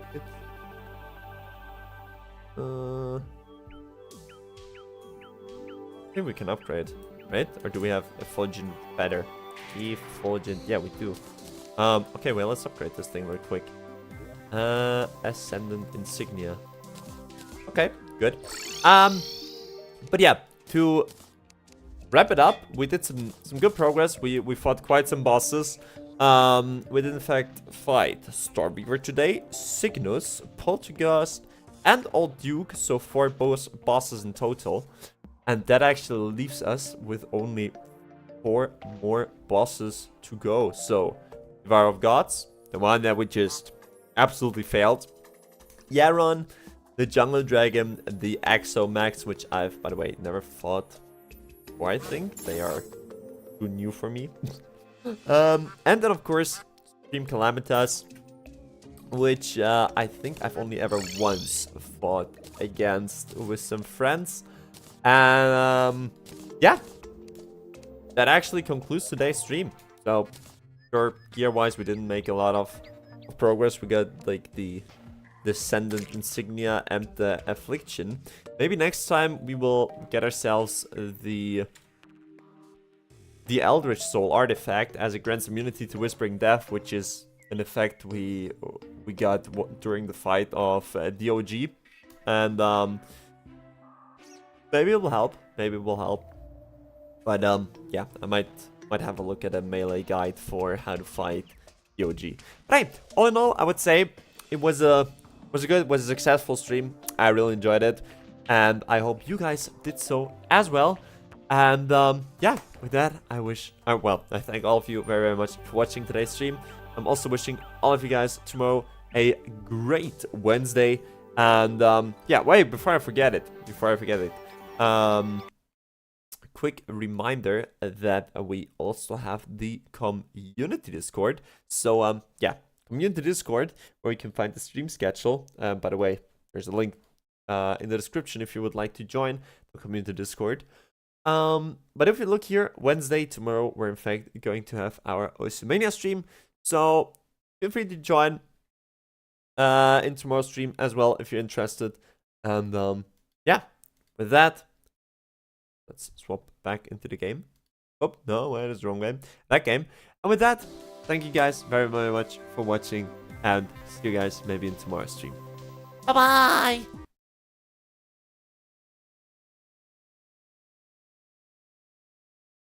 I think we can upgrade, right? Or do we have Effulgent better? Effulgent, yeah, we do. Okay, well, let's upgrade this thing real quick. Ascendant Insignia. Okay, good. But yeah, to wrap it up, we did some good progress. We fought quite some bosses. We did in fact fight Starbeaver today, Cygnus, Poltergust, and Old Duke, so 4 bosses in total. And that actually leaves us with only 4 more bosses to go. So, Devour of Gods, the one that we just absolutely failed. Yaron, the Jungle Dragon, the Axomax, which I've, by the way, never fought before, I think. They are too new for me. And then, of course, Team Calamitas, which I think I've only ever once fought against with some friends. And yeah, that actually concludes today's stream. So, sure, gear-wise, we didn't make a lot of progress. We got like the Descendant Insignia and the Affliction. Maybe next time we will get ourselves the Eldritch Soul artifact, as it grants immunity to Whispering Death, which is an effect we got during the fight of the OG. And maybe it will help. Maybe it will help. But yeah, I might have a look at a melee guide for how to fight the OG. But hey, all in all, I would say it was a successful stream. I really enjoyed it, and I hope you guys did so as well. And yeah, with that, I thank all of you very, very much for watching today's stream. I'm also wishing all of you guys tomorrow a great Wednesday. And yeah, wait, before I forget it, quick reminder that we also have the community Discord. So yeah, community Discord, where you can find the stream schedule. By the way, there's a link in the description if you would like to join the community Discord. But if you look here, Wednesday, tomorrow, we're in fact going to have our Oceania stream. So feel free to join in tomorrow's stream as well if you're interested. And yeah, with that, let's swap back into the game. Oh, no, that is the wrong game. That game. And with that, thank you guys very, very much for watching. And see you guys maybe in tomorrow's stream. Bye-bye!